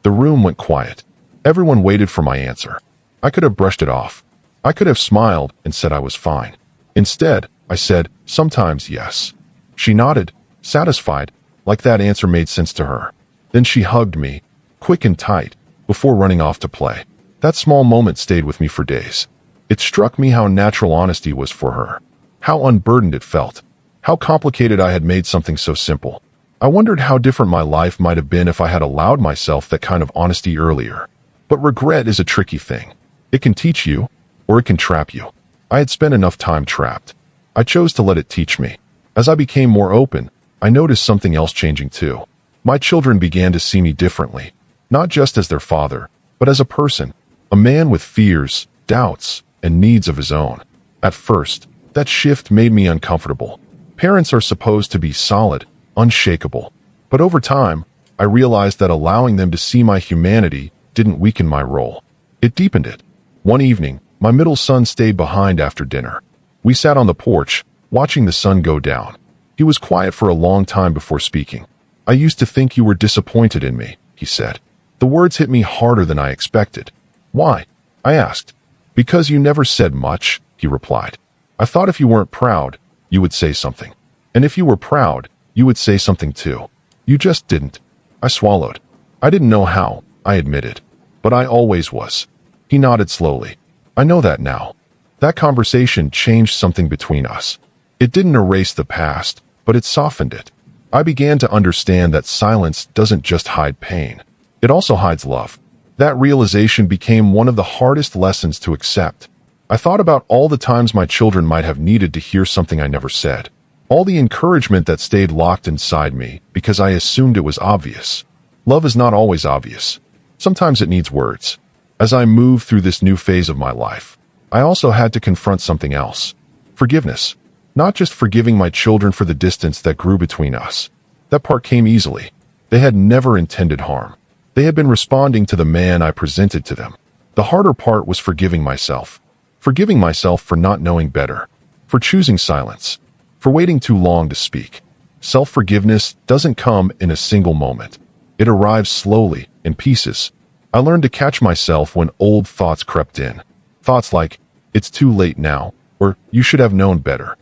The room went quiet. Everyone waited for my answer. I could have brushed it off. I could have smiled and said I was fine. Instead, I said, "Sometimes, yes." She nodded, satisfied, like that answer made sense to her. Then she hugged me, quick and tight, before running off to play. That small moment stayed with me for days. It struck me how natural honesty was for her, how unburdened it felt, how complicated I had made something so simple. I wondered how different my life might have been if I had allowed myself that kind of honesty earlier. But regret is a tricky thing. It can teach you, or it can trap you. I had spent enough time trapped. I chose to let it teach me. As I became more open, I noticed something else changing too. My children began to see me differently, not just as their father, but as a person, a man with fears, doubts, and needs of his own. At first, that shift made me uncomfortable. Parents are supposed to be solid, unshakable. But over time, I realized that allowing them to see my humanity didn't weaken my role. It deepened it. One evening, my middle son stayed behind after dinner. We sat on the porch, watching the sun go down. He was quiet for a long time before speaking. "I used to think you were disappointed in me," he said. The words hit me harder than I expected. "Why?" I asked. "Because you never said much," he replied. "I thought if you weren't proud, you would say something. And if you were proud, you would say something too. You just didn't." I swallowed. I didn't know how, I admitted. But I always was. He nodded slowly. "I know that now." That conversation changed something between us. It didn't erase the past, but it softened it. I began to understand that silence doesn't just hide pain. It also hides love. That realization became one of the hardest lessons to accept. I thought about all the times my children might have needed to hear something I never said. All the encouragement that stayed locked inside me because I assumed it was obvious. Love is not always obvious. Sometimes it needs words. As I moved through this new phase of my life, I also had to confront something else. Forgiveness. Not just forgiving my children for the distance that grew between us. That part came easily. They had never intended harm. They had been responding to the man I presented to them. The harder part was forgiving myself. Forgiving myself for not knowing better. For choosing silence. For waiting too long to speak. Self-forgiveness doesn't come in a single moment. It arrives slowly, in pieces. I learned to catch myself when old thoughts crept in. Thoughts like, "It's too late now," or "You should have known better."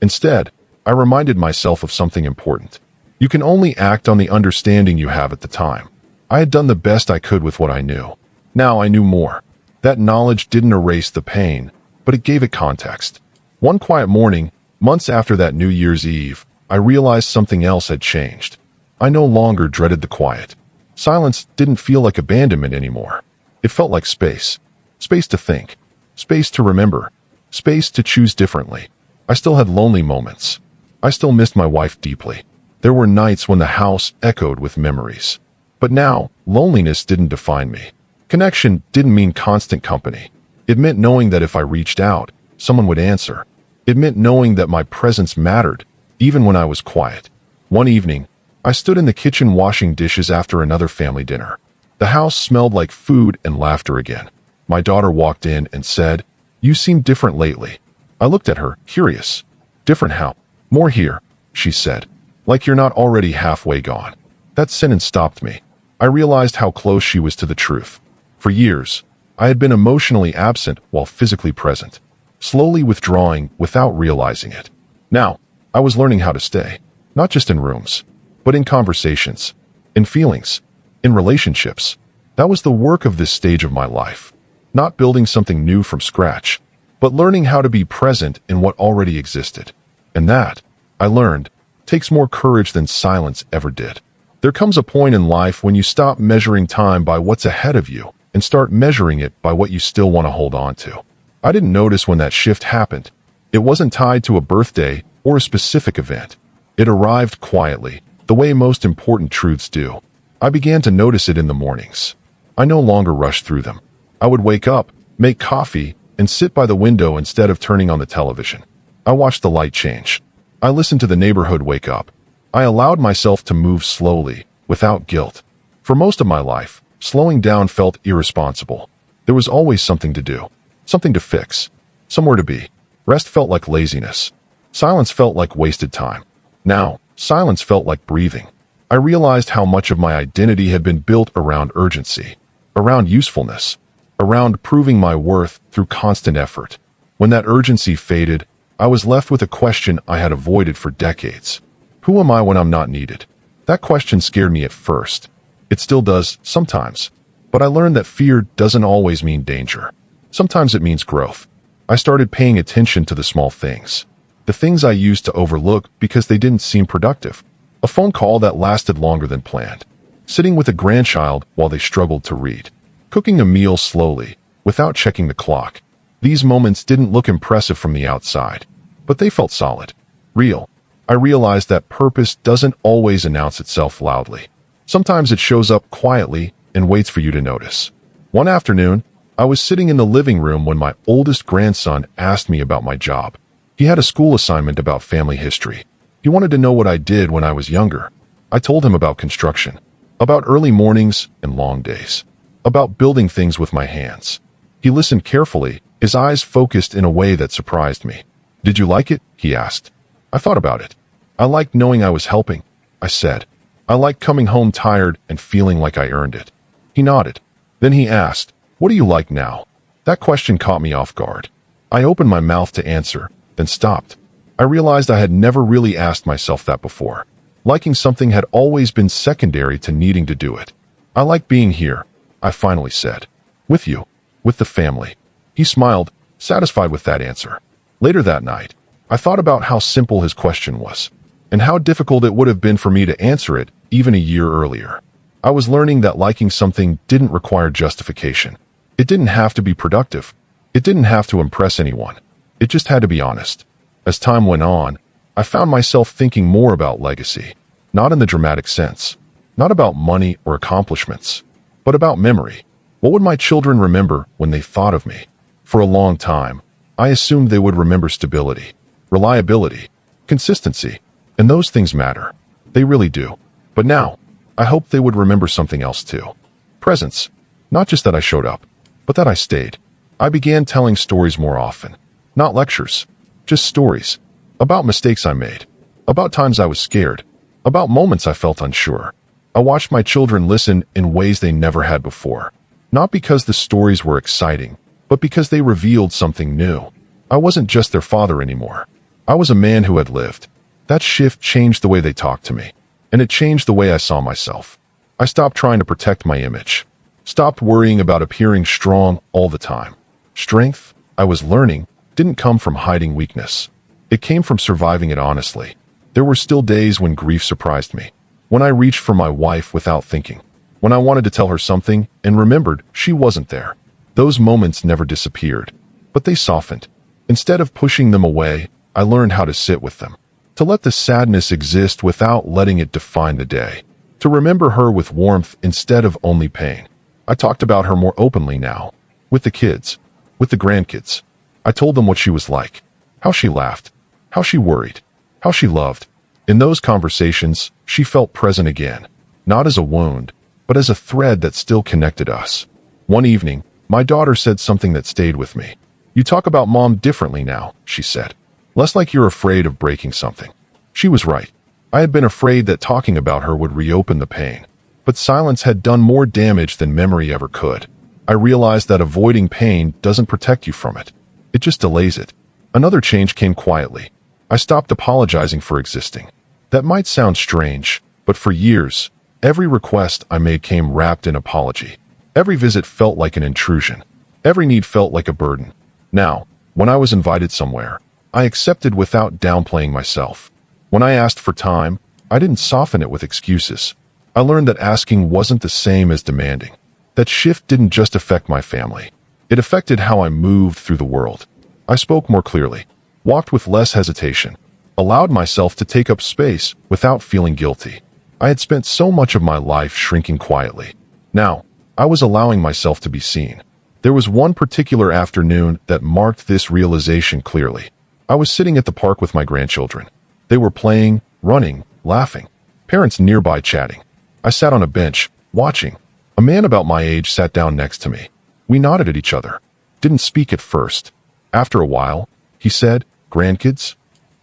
Instead, I reminded myself of something important. You can only act on the understanding you have at the time. I had done the best I could with what I knew. Now I knew more. That knowledge didn't erase the pain, but it gave it context. One quiet morning, months after that New Year's Eve, I realized something else had changed. I no longer dreaded the quiet. Silence didn't feel like abandonment anymore. It felt like space. Space to think. Space to remember. Space to choose differently. I still had lonely moments. I still missed my wife deeply. There were nights when the house echoed with memories. But now, loneliness didn't define me. Connection didn't mean constant company. It meant knowing that if I reached out, someone would answer. It meant knowing that my presence mattered, even when I was quiet. One evening, I stood in the kitchen washing dishes after another family dinner. The house smelled like food and laughter again. My daughter walked in and said, "You seem different lately." I looked at her, curious. "Different how?" "More here," she said. "Like you're not already halfway gone." That sentence stopped me. I realized how close she was to the truth. For years, I had been emotionally absent while physically present, slowly withdrawing without realizing it. Now, I was learning how to stay, not just in rooms, but in conversations, in feelings, in relationships. That was the work of this stage of my life. Not building something new from scratch, but learning how to be present in what already existed. And that, I learned, takes more courage than silence ever did. There comes a point in life when you stop measuring time by what's ahead of you and start measuring it by what you still want to hold on to. I didn't notice when that shift happened. It wasn't tied to a birthday or a specific event. It arrived quietly, the way most important truths do. I began to notice it in the mornings. I no longer rushed through them. I would wake up, make coffee, and sit by the window instead of turning on the television. I watched the light change. I listened to the neighborhood wake up. I allowed myself to move slowly, without guilt. For most of my life, slowing down felt irresponsible. There was always something to do, something to fix, somewhere to be. Rest felt like laziness. Silence felt like wasted time. Now, silence felt like breathing. I realized how much of my identity had been built around urgency, around usefulness, around proving my worth through constant effort. When that urgency faded, I was left with a question I had avoided for decades. Who am I when I'm not needed? That question scared me at first. It still does, sometimes. But I learned that fear doesn't always mean danger. Sometimes it means growth. I started paying attention to the small things. The things I used to overlook because they didn't seem productive. A phone call that lasted longer than planned. Sitting with a grandchild while they struggled to read. Cooking a meal slowly, without checking the clock. These moments didn't look impressive from the outside, but they felt solid, real. I realized that purpose doesn't always announce itself loudly. Sometimes it shows up quietly and waits for you to notice. One afternoon, I was sitting in the living room when my oldest grandson asked me about my job. He had a school assignment about family history. He wanted to know what I did when I was younger. I told him about construction, about early mornings and long days, about building things with my hands. He listened carefully, his eyes focused in a way that surprised me. "Did you like it?" he asked. I thought about it. "I liked knowing I was helping," I said. "I liked coming home tired and feeling like I earned it." He nodded. Then he asked, "What do you like now?" That question caught me off guard. I opened my mouth to answer, then stopped. I realized I had never really asked myself that before. Liking something had always been secondary to needing to do it. "I like being here," I finally said. "With you. With the family." He smiled, satisfied with that answer. Later that night, I thought about how simple his question was, and how difficult it would have been for me to answer it even a year earlier. I was learning that liking something didn't require justification. It didn't have to be productive. It didn't have to impress anyone. It just had to be honest. As time went on, I found myself thinking more about legacy, not in the dramatic sense, not about money or accomplishments, but about memory. What would my children remember when they thought of me? For a long time, I assumed they would remember stability, reliability, consistency, and those things matter. They really do. But now, I hoped they would remember something else too. Presence. Not just that I showed up, but that I stayed. I began telling stories more often. Not lectures, just stories. About mistakes I made. About times I was scared. About moments I felt unsure. I watched my children listen in ways they never had before. Not because the stories were exciting, but because they revealed something new. I wasn't just their father anymore. I was a man who had lived. That shift changed the way they talked to me, and it changed the way I saw myself. I stopped trying to protect my image, stopped worrying about appearing strong all the time. Strength, I was learning, didn't come from hiding weakness. It came from surviving it honestly. There were still days when grief surprised me, when I reached for my wife without thinking, when I wanted to tell her something and remembered she wasn't there. Those moments never disappeared, but they softened. Instead of pushing them away, I learned how to sit with them, to let the sadness exist without letting it define the day, to remember her with warmth instead of only pain. I talked about her more openly now, with the kids, with the grandkids. I told them what she was like, how she laughed, how she worried, how she loved. In those conversations, she felt present again, not as a wound, but as a thread that still connected us. One evening, my daughter said something that stayed with me. "You talk about Mom differently now," she said. "Less like you're afraid of breaking something." She was right. I had been afraid that talking about her would reopen the pain. But silence had done more damage than memory ever could. I realized that avoiding pain doesn't protect you from it. It just delays it. Another change came quietly. I stopped apologizing for existing. That might sound strange, but for years, every request I made came wrapped in apology. Every visit felt like an intrusion. Every need felt like a burden. Now, When I was invited somewhere, I accepted without downplaying myself. When I asked for time, I didn't soften it with excuses. I learned that asking wasn't the same as demanding. That shift didn't just affect my family. It affected how I moved through the world. I spoke more clearly, walked with less hesitation, allowed myself to take up space without feeling guilty. I had spent so much of my life shrinking quietly. Now, I was allowing myself to be seen. There was one particular afternoon that marked this realization clearly. I was sitting at the park with my grandchildren. They were playing, running, laughing. Parents nearby chatting. I sat on a bench, watching. A man about my age sat down next to me. We nodded at each other. Didn't speak at first. After a while, he said, "Grandkids?"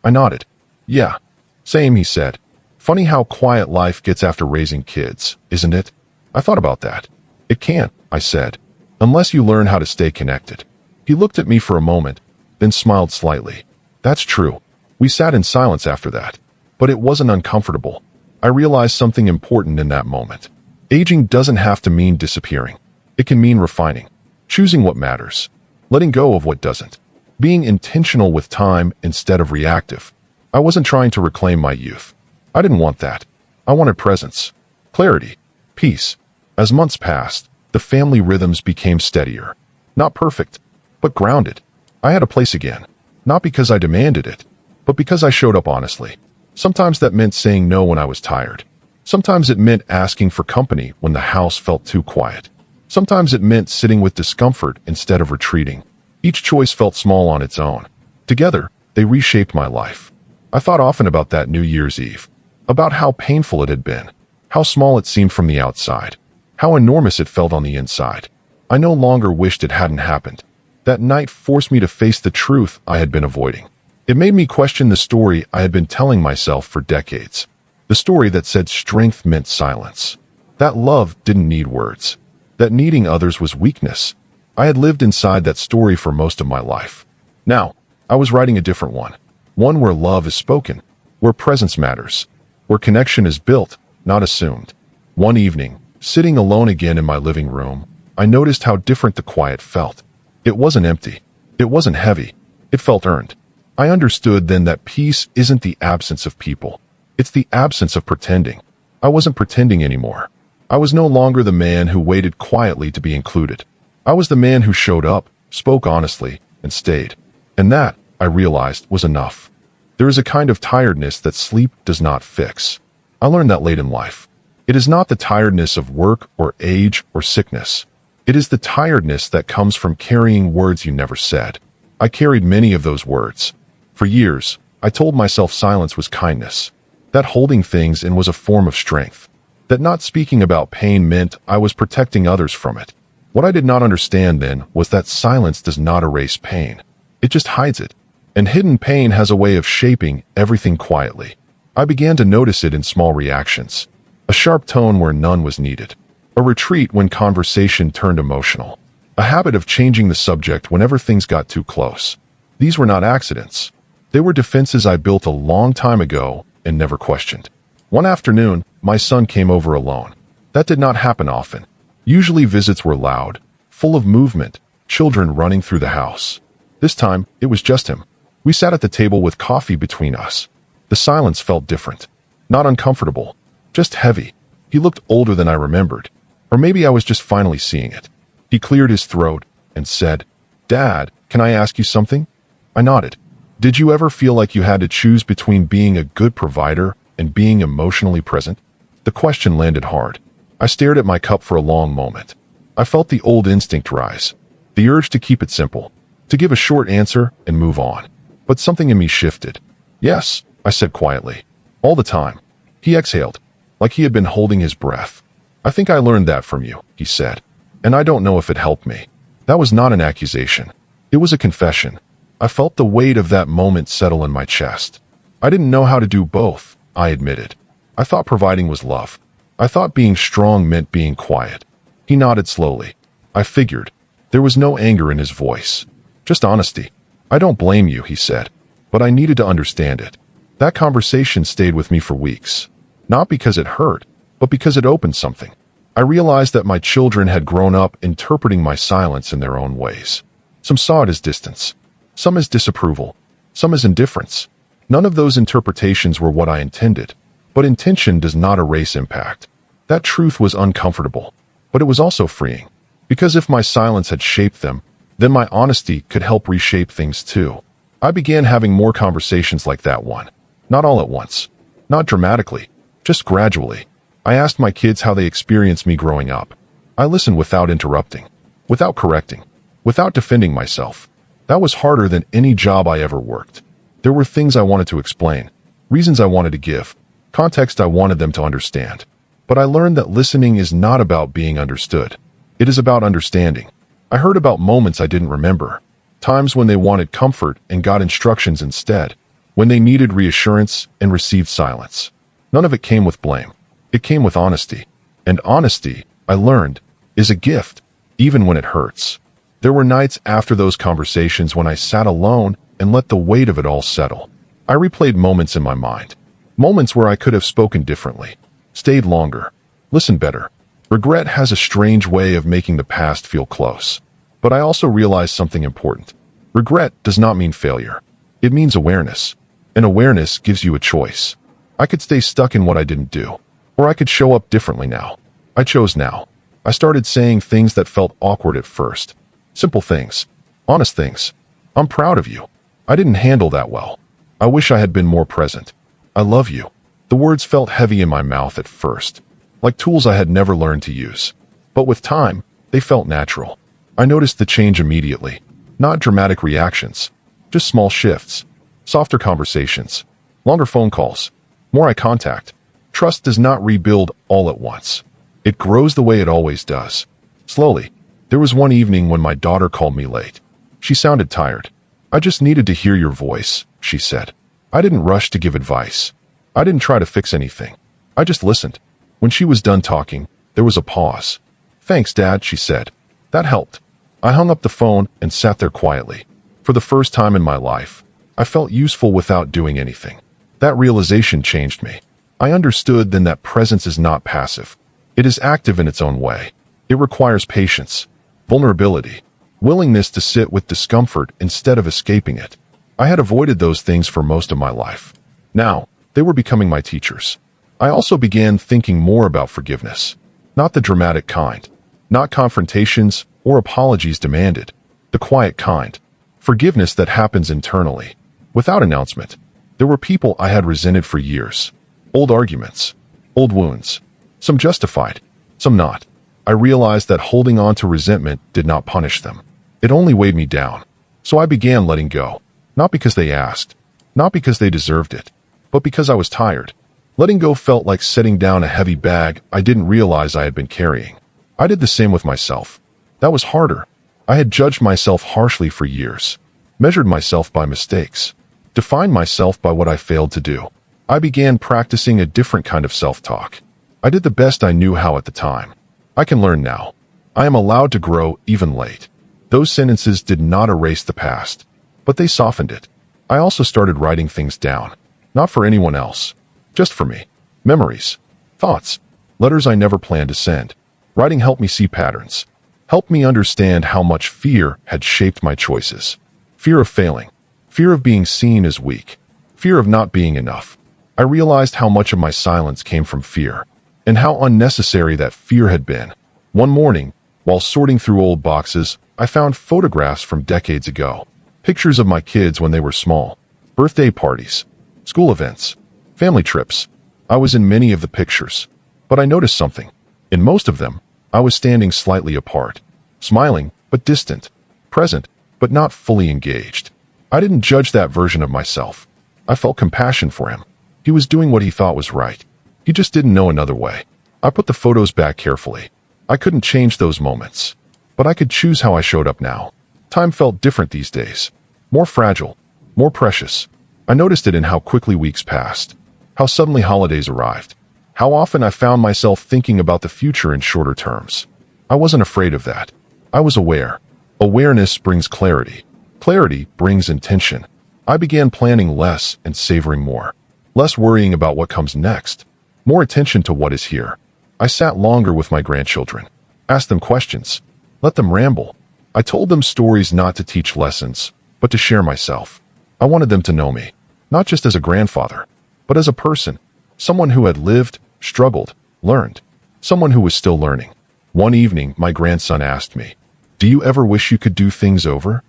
I nodded. "Yeah." "Same," he said. "Funny how quiet life gets after raising kids, isn't it?" I thought about that. "It can't," I said, "unless you learn how to stay connected." He looked at me for a moment, then smiled slightly. "That's true." We sat in silence after that. But it wasn't uncomfortable. I realized something important in that moment. Aging doesn't have to mean disappearing. It can mean refining, choosing what matters, letting go of what doesn't, being intentional with time instead of reactive. I wasn't trying to reclaim my youth. I didn't want that. I wanted presence, clarity, peace. As months passed, the family rhythms became steadier. Not perfect, but grounded. I had a place again, not because I demanded it, but because I showed up honestly. Sometimes that meant saying no when I was tired. Sometimes it meant asking for company when the house felt too quiet. Sometimes it meant sitting with discomfort instead of retreating. Each choice felt small on its own. Together, they reshaped my life. I thought often about that New Year's Eve, about how painful it had been, how small it seemed from the outside, how enormous it felt on the inside. I no longer wished it hadn't happened. That night forced me to face the truth I had been avoiding. It made me question the story I had been telling myself for decades. The story that said strength meant silence. That love didn't need words. That needing others was weakness. I had lived inside that story for most of my life. Now, I was writing a different one. One where love is spoken, where presence matters, where connection is built, not assumed. One evening, sitting alone again in my living room, I noticed how different the quiet felt. It wasn't empty. It wasn't heavy. It felt earned. I understood then that peace isn't the absence of people. It's the absence of pretending. I wasn't pretending anymore. I was no longer the man who waited quietly to be included. I was the man who showed up, spoke honestly, and stayed. And that, I realized, was enough. There is a kind of tiredness that sleep does not fix. I learned that late in life. It is not the tiredness of work or age or sickness. It is the tiredness that comes from carrying words you never said. I carried many of those words. For years, I told myself silence was kindness, that holding things in was a form of strength, that not speaking about pain meant I was protecting others from it. What I did not understand then was that silence does not erase pain. It just hides it. And hidden pain has a way of shaping everything quietly. I began to notice it in small reactions. A sharp tone where none was needed. A retreat when conversation turned emotional. A habit of changing the subject whenever things got too close. These were not accidents. They were defenses I built a long time ago and never questioned. One afternoon, my son came over alone. That did not happen often. Usually visits were loud, full of movement, children running through the house. This time, it was just him. We sat at the table with coffee between us. The silence felt different. Not uncomfortable, just heavy. He looked older than I remembered. Or maybe I was just finally seeing it. He cleared his throat and said, "Dad, can I ask you something?" I nodded. "Did you ever feel like you had to choose between being a good provider and being emotionally present?" The question landed hard. I stared at my cup for a long moment. I felt the old instinct rise, the urge to keep it simple, to give a short answer and move on. But something in me shifted. "Yes," I said quietly. "All the time." He exhaled, like he had been holding his breath. "I think I learned that from you," he said. "And I don't know if it helped me." That was not an accusation. It was a confession. I felt the weight of that moment settle in my chest. I didn't know how to do both, I admitted. I thought providing was love. I thought being strong meant being quiet. He nodded slowly. I figured. There was no anger in his voice. Just honesty. "I don't blame you," he said. But I needed to understand it. That conversation stayed with me for weeks. Not because it hurt, but because it opened something. I realized that my children had grown up interpreting my silence in their own ways. Some saw it as distance. some as disapproval, some as indifference. None of those interpretations were what I intended, but intention does not erase impact. That truth was uncomfortable, but it was also freeing, because if my silence had shaped them, then my honesty could help reshape things too. I began having more conversations like that one. Not all at once. Not dramatically. Just gradually. I asked my kids how they experienced me growing up. I listened without interrupting, without correcting, without defending myself. That was harder than any job I ever worked. There were things I wanted to explain, reasons I wanted to give, context I wanted them to understand. But I learned that listening is not about being understood. It is about understanding. I heard about moments I didn't remember, times when they wanted comfort and got instructions instead, when they needed reassurance and received silence. None of it came with blame. It came with honesty. And honesty, I learned, is a gift, even when it hurts. There were nights after those conversations when I sat alone and let the weight of it all settle. I replayed moments in my mind, moments where I could have spoken differently, stayed longer, listened better. Regret has a strange way of making the past feel close. But I also realized something important. Regret does not mean failure. It means awareness. And awareness gives you a choice. I could stay stuck in what I didn't do, or I could show up differently now. I chose now. I started saying things that felt awkward at first. Simple things. Honest things. I'm proud of you. I didn't handle that well. I wish I had been more present. I love you. The words felt heavy in my mouth at first, like tools I had never learned to use. But with time, they felt natural. I noticed the change immediately. Not dramatic reactions, just small shifts, softer conversations, longer phone calls, more eye contact. Trust does not rebuild all at once. It grows the way it always does. Slowly. There was one evening when my daughter called me late. She sounded tired. I just needed to hear your voice, she said. I didn't rush to give advice. I didn't try to fix anything. I just listened. When she was done talking, there was a pause. Thanks, Dad, she said. That helped. I hung up the phone and sat there quietly. For the first time in my life, I felt useful without doing anything. That realization changed me. I understood then that presence is not passive. It is active in its own way. It requires patience, vulnerability, willingness to sit with discomfort instead of escaping it. I had avoided those things for most of my life. Now, they were becoming my teachers. I also began thinking more about forgiveness. Not the dramatic kind. Not confrontations or apologies demanded. The quiet kind. Forgiveness that happens internally, without announcement. There were people I had resented for years. Old arguments. Old wounds. Some justified, some not. I realized that holding on to resentment did not punish them. It only weighed me down. So I began letting go. Not because they asked. Not because they deserved it. But because I was tired. Letting go felt like setting down a heavy bag I didn't realize I had been carrying. I did the same with myself. That was harder. I had judged myself harshly for years. Measured myself by mistakes. Defined myself by what I failed to do. I began practicing a different kind of self-talk. I did the best I knew how at the time. I can learn now. I am allowed to grow even late. Those sentences did not erase the past, but they softened it. I also started writing things down. Not for anyone else. Just for me. Memories. Thoughts. Letters I never planned to send. Writing helped me see patterns. Helped me understand how much fear had shaped my choices. Fear of failing. Fear of being seen as weak. Fear of not being enough. I realized how much of my silence came from fear, and how unnecessary that fear had been. One morning, while sorting through old boxes, I found photographs from decades ago. Pictures of my kids when they were small. Birthday parties. School events. Family trips. I was in many of the pictures. But I noticed something. In most of them, I was standing slightly apart. Smiling, but distant. Present, but not fully engaged. I didn't judge that version of myself. I felt compassion for him. He was doing what he thought was right. He just didn't know another way. I put the photos back carefully. I couldn't change those moments. But I could choose how I showed up now. Time felt different these days. More fragile. More precious. I noticed it in how quickly weeks passed. How suddenly holidays arrived. How often I found myself thinking about the future in shorter terms. I wasn't afraid of that. I was aware. Awareness brings clarity. Clarity brings intention. I began planning less and savoring more. Less worrying about what comes next. More attention to what is here. I sat longer with my grandchildren. Asked them questions. Let them ramble. I told them stories not to teach lessons, but but to share myself. I wanted them to know me, not just as a grandfather, but as a person, someone who had lived, struggled, learned, someone who was still learning. One evening, my grandson asked me, "Do you ever wish you could do things over?"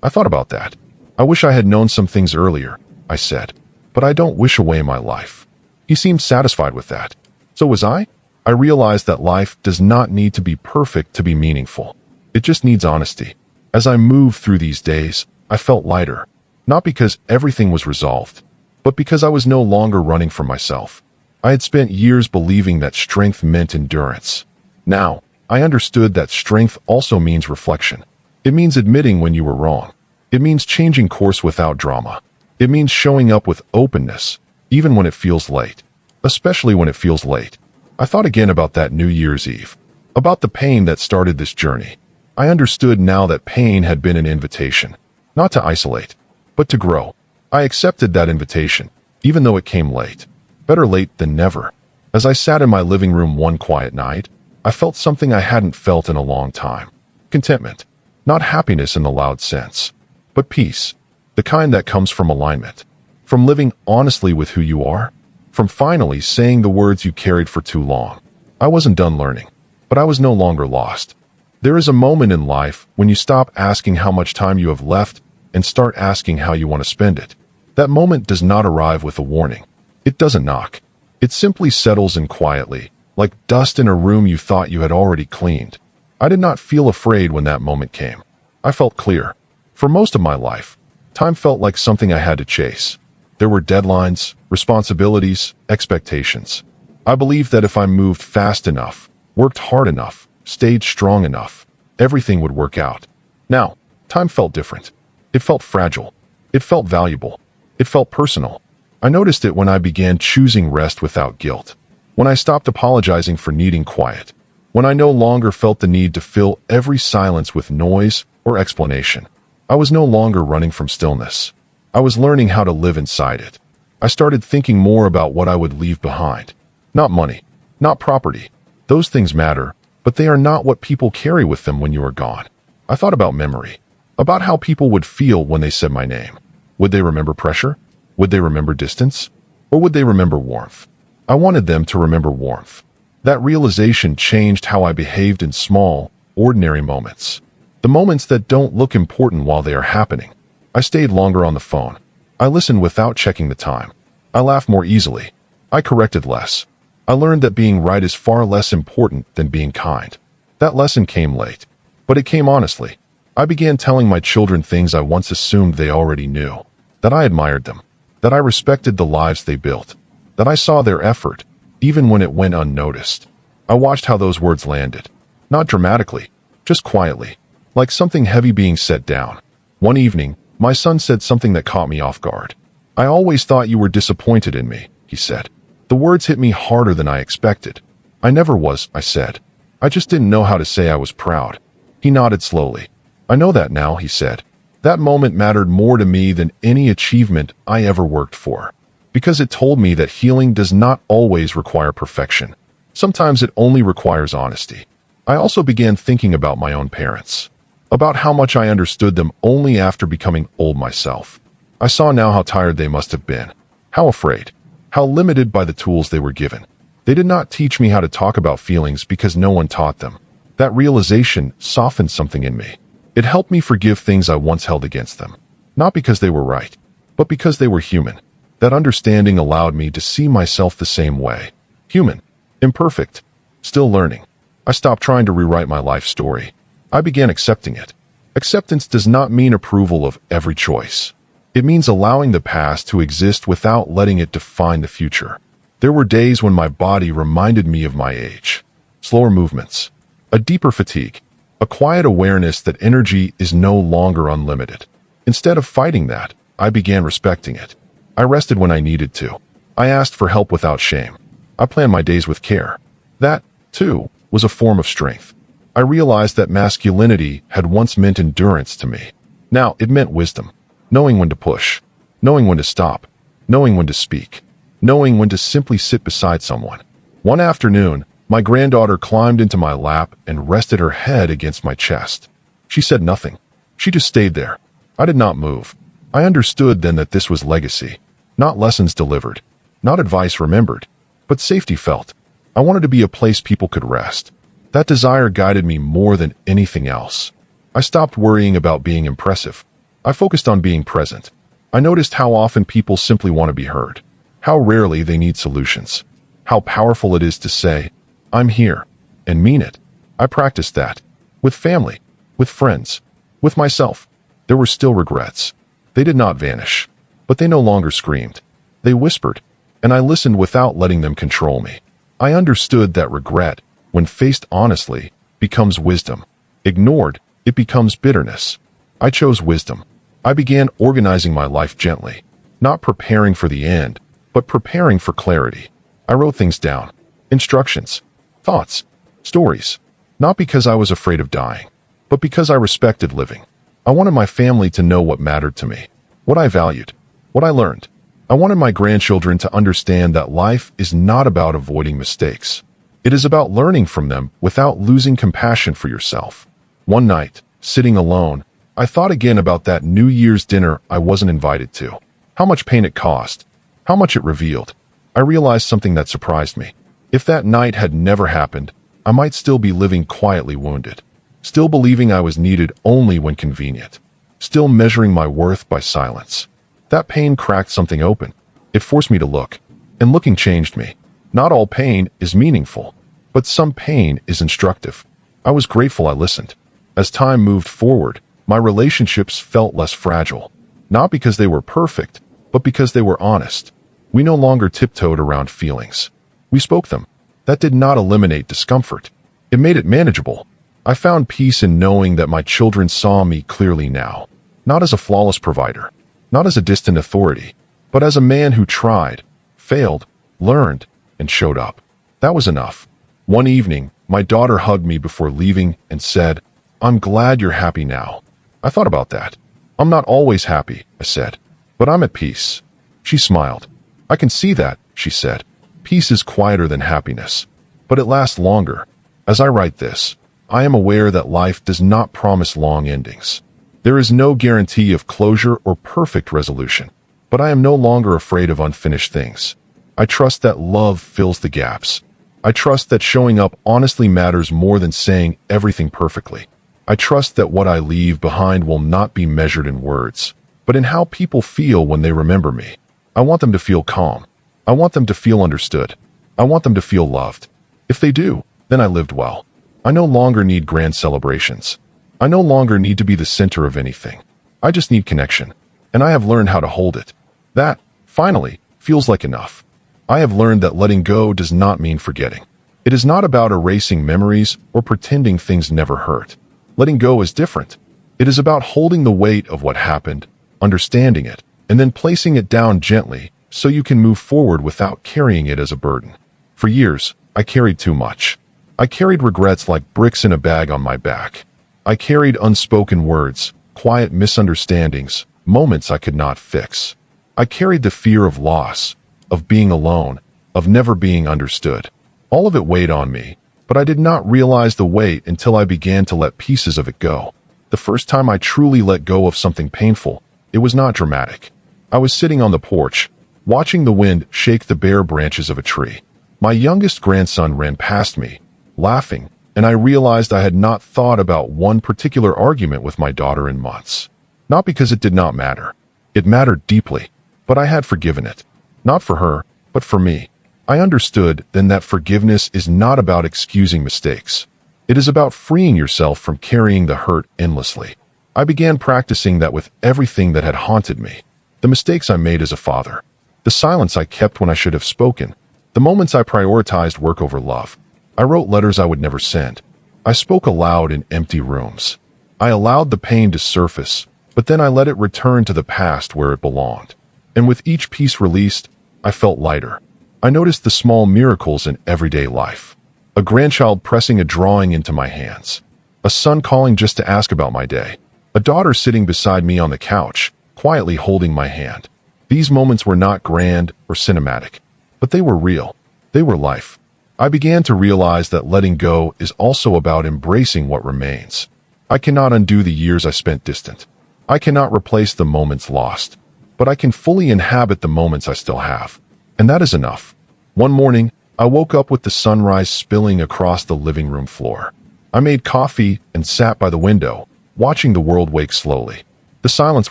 I thought about that. "I wish I had known some things earlier," I said, "but I don't wish away my life." He seemed satisfied with that. So was I. I realized that life does not need to be perfect to be meaningful. It just needs honesty. As I moved through these days, I felt lighter, not because everything was resolved, but because I was no longer running from myself. I had spent years believing that strength meant endurance. Now, I understood that strength also means reflection. It means admitting when you were wrong. It means changing course without drama. It means showing up with openness, even when it feels late. Especially when it feels late. I thought again about that New Year's Eve, about the pain that started this journey. I understood now that pain had been an invitation, not to isolate, but to grow. I accepted that invitation, even though it came late. Better late than never. As I sat in my living room one quiet night, I felt something I hadn't felt in a long time. Contentment. Not happiness in the loud sense, but peace. The kind that comes from alignment. From living honestly with who you are. From finally saying the words you carried for too long. I wasn't done learning, but I was no longer lost. There is a moment in life when you stop asking how much time you have left and start asking how you want to spend it. That moment does not arrive with a warning. It doesn't knock. It simply settles in quietly, like dust in a room you thought you had already cleaned. I did not feel afraid when that moment came. I felt clear. For most of my life, time felt like something I had to chase. There were deadlines, responsibilities, expectations. I believed that if I moved fast enough, worked hard enough, stayed strong enough, everything would work out. Now, time felt different. It felt fragile. It felt valuable. It felt personal. I noticed it when I began choosing rest without guilt. When I stopped apologizing for needing quiet. When I no longer felt the need to fill every silence with noise or explanation. I was no longer running from stillness. I was learning how to live inside it. I started thinking more about what I would leave behind. Not money, not property. Those things matter, but they are not what people carry with them when you are gone. I thought about memory, about how people would feel when they said my name. Would they remember pressure? Would they remember distance? Or would they remember warmth? I wanted them to remember warmth. That realization changed how I behaved in small, ordinary moments. The moments that don't look important while they are happening. I stayed longer on the phone. I listened without checking the time. I laughed more easily. I corrected less. I learned that being right is far less important than being kind. That lesson came late, but it came honestly. I began telling my children things I once assumed they already knew. That I admired them. That I respected the lives they built. That I saw their effort, even when it went unnoticed. I watched how those words landed. Not dramatically, just quietly, like something heavy being set down. One evening, my son said something that caught me off guard. "I always thought you were disappointed in me," he said. The words hit me harder than I expected. "I never was," I said. "I just didn't know how to say I was proud." He nodded slowly. "I know that now," he said. That moment mattered more to me than any achievement I ever worked for. Because it told me that healing does not always require perfection. Sometimes it only requires honesty. I also began thinking about my own parents. About how much I understood them only after becoming old myself. I saw now how tired they must have been. How afraid. How limited by the tools they were given. They did not teach me how to talk about feelings because no one taught them. That realization softened something in me. It helped me forgive things I once held against them. Not because they were right, but because they were human. That understanding allowed me to see myself the same way. Human. Imperfect. Still learning. I stopped trying to rewrite my life story. I began accepting it. Acceptance does not mean approval of every choice. It means allowing the past to exist without letting it define the future. There were days when my body reminded me of my age. Slower movements. A deeper fatigue. A quiet awareness that energy is no longer unlimited. Instead of fighting that, I began respecting it. I rested when I needed to. I asked for help without shame. I planned my days with care. That, too, was a form of strength. I realized that masculinity had once meant endurance to me. Now it meant wisdom. Knowing when to push. Knowing when to stop. Knowing when to speak. Knowing when to simply sit beside someone. One afternoon, my granddaughter climbed into my lap and rested her head against my chest. She said nothing. She just stayed there. I did not move. I understood then that this was legacy. Not lessons delivered. Not advice remembered. But safety felt. I wanted to be a place people could rest. That desire guided me more than anything else. I stopped worrying about being impressive. I focused on being present. I noticed how often people simply want to be heard. How rarely they need solutions. How powerful it is to say, "I'm here," and mean it. I practiced that. With family. With friends. With myself. There were still regrets. They did not vanish. But they no longer screamed. They whispered. And I listened without letting them control me. I understood that regret, when faced honestly, becomes wisdom. Ignored, it becomes bitterness. I chose wisdom. I began organizing my life gently. Not preparing for the end, but preparing for clarity. I wrote things down. Instructions. Thoughts. Stories. Not because I was afraid of dying, but because I respected living. I wanted my family to know what mattered to me. What I valued. What I learned. I wanted my grandchildren to understand that life is not about avoiding mistakes. It is about learning from them without losing compassion for yourself. One night, sitting alone, I thought again about that New Year's dinner I wasn't invited to. How much pain it cost. How much it revealed. I realized something that surprised me. If that night had never happened, I might still be living quietly wounded. Still believing I was needed only when convenient. Still measuring my worth by silence. That pain cracked something open. It forced me to look. And looking changed me. Not all pain is meaningful, but some pain is instructive. I was grateful I listened. As time moved forward, my relationships felt less fragile. Not because they were perfect, but because they were honest. We no longer tiptoed around feelings. We spoke them. That did not eliminate discomfort. It made it manageable. I found peace in knowing that my children saw me clearly now. Not as a flawless provider. Not as a distant authority, but as a man who tried, failed, learned, and showed up. That was enough. One evening, my daughter hugged me before leaving and said, "I'm glad you're happy now." I thought about that. "I'm not always happy," I said, "but I'm at peace." She smiled. "I can see that," she said. "Peace is quieter than happiness, but it lasts longer." As I write this, I am aware that life does not promise long endings. There is no guarantee of closure or perfect resolution, but I am no longer afraid of unfinished things. I trust that love fills the gaps. I trust that showing up honestly matters more than saying everything perfectly. I trust that what I leave behind will not be measured in words, but in how people feel when they remember me. I want them to feel calm. I want them to feel understood. I want them to feel loved. If they do, then I lived well. I no longer need grand celebrations. I no longer need to be the center of anything. I just need connection, and I have learned how to hold it. That, finally, feels like enough. I have learned that letting go does not mean forgetting. It is not about erasing memories or pretending things never hurt. Letting go is different. It is about holding the weight of what happened, understanding it, and then placing it down gently so you can move forward without carrying it as a burden. For years, I carried too much. I carried regrets like bricks in a bag on my back. I carried unspoken words, quiet misunderstandings, moments I could not fix. I carried the fear of loss, of being alone, of never being understood. All of it weighed on me, but I did not realize the weight until I began to let pieces of it go. The first time I truly let go of something painful, it was not dramatic. I was sitting on the porch, watching the wind shake the bare branches of a tree. My youngest grandson ran past me, laughing, and I realized I had not thought about one particular argument with my daughter in months. Not because it did not matter. It mattered deeply, but I had forgiven it. Not for her, but for me. I understood then that forgiveness is not about excusing mistakes. It is about freeing yourself from carrying the hurt endlessly. I began practicing that with everything that had haunted me. The mistakes I made as a father. The silence I kept when I should have spoken. The moments I prioritized work over love. I wrote letters I would never send. I spoke aloud in empty rooms. I allowed the pain to surface, but then I let it return to the past where it belonged. And with each piece released, I felt lighter. I noticed the small miracles in everyday life. A grandchild pressing a drawing into my hands. A son calling just to ask about my day. A daughter sitting beside me on the couch, quietly holding my hand. These moments were not grand or cinematic, but they were real. They were life. I began to realize that letting go is also about embracing what remains. I cannot undo the years I spent distant. I cannot replace the moments lost, but I can fully inhabit the moments I still have. And that is enough. One morning, I woke up with the sunrise spilling across the living room floor. I made coffee and sat by the window, watching the world wake slowly. The silence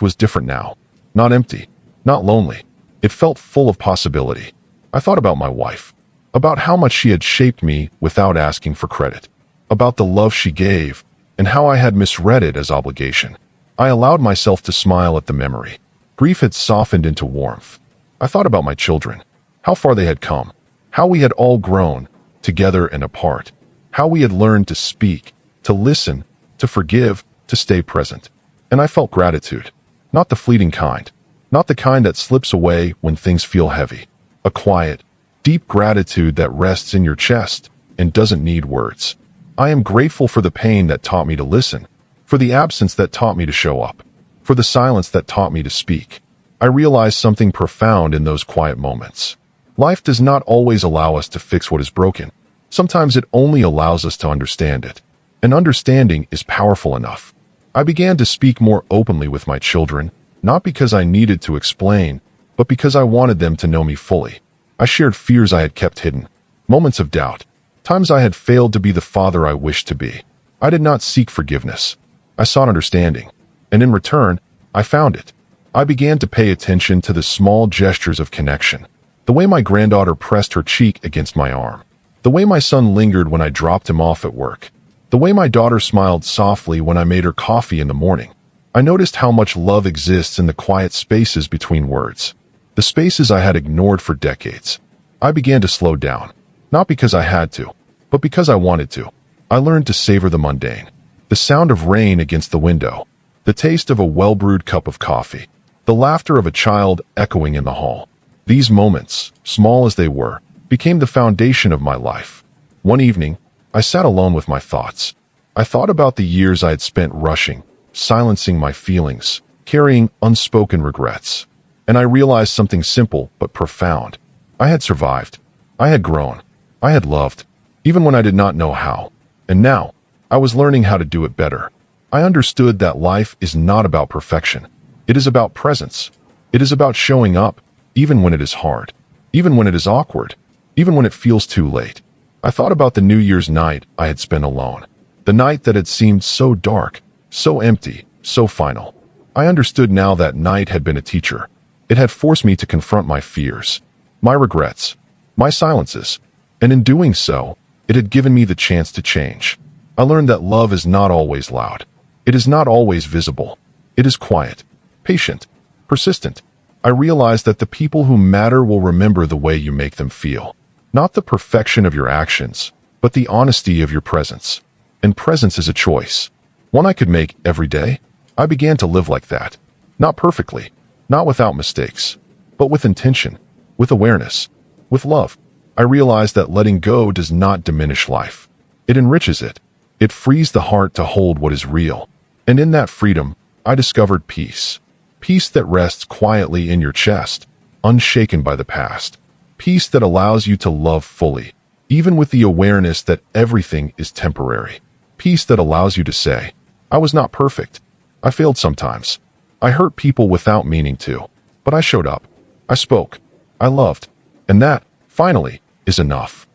was different now. Not empty, not lonely. It felt full of possibility. I thought about my wife, about how much she had shaped me without asking for credit, about the love she gave, and how I had misread it as obligation. I allowed myself to smile at the memory. Grief had softened into warmth. I thought about my children, how far they had come, how we had all grown, together and apart, how we had learned to speak, to listen, to forgive, to stay present. And I felt gratitude, not the fleeting kind, not the kind that slips away when things feel heavy. A quiet, deep gratitude that rests in your chest and doesn't need words. I am grateful for the pain that taught me to listen, for the absence that taught me to show up, for the silence that taught me to speak. I realized something profound in those quiet moments. Life does not always allow us to fix what is broken. Sometimes it only allows us to understand it. And understanding is powerful enough. I began to speak more openly with my children, not because I needed to explain, but because I wanted them to know me fully. I shared fears I had kept hidden, moments of doubt, times I had failed to be the father I wished to be. I did not seek forgiveness. I sought understanding. And in return, I found it. I began to pay attention to the small gestures of connection. The way my granddaughter pressed her cheek against my arm. The way my son lingered when I dropped him off at work. The way my daughter smiled softly when I made her coffee in the morning. I noticed how much love exists in the quiet spaces between words. The spaces I had ignored for decades. I began to slow down. Not because I had to, but because I wanted to. I learned to savor the mundane. The sound of rain against the window. The taste of a well-brewed cup of coffee. The laughter of a child echoing in the hall. These moments, small as they were, became the foundation of my life. One evening, I sat alone with my thoughts. I thought about the years I had spent rushing, silencing my feelings, carrying unspoken regrets. And I realized something simple but profound. I had survived. I had grown. I had loved, even when I did not know how. And now, I was learning how to do it better. I understood that life is not about perfection. It is about presence. It is about showing up, even when it is hard, even when it is awkward, even when it feels too late. I thought about the New Year's night I had spent alone. The night that had seemed so dark, so empty, so final. I understood now that night had been a teacher. It had forced me to confront my fears, my regrets, my silences. And in doing so, it had given me the chance to change. I learned that love is not always loud. It is not always visible. It is quiet, patient, persistent. I realized that the people who matter will remember the way you make them feel. Not the perfection of your actions, but the honesty of your presence. And presence is a choice. One I could make every day. I began to live like that. Not perfectly, not without mistakes, but with intention, with awareness, with love. I realized that letting go does not diminish life. It enriches it. It frees the heart to hold what is real. And in that freedom, I discovered peace. Peace that rests quietly in your chest, unshaken by the past. Peace that allows you to love fully, even with the awareness that everything is temporary. Peace that allows you to say, I was not perfect. I failed sometimes. I hurt people without meaning to. But I showed up. I spoke. I loved. And that, finally, is enough.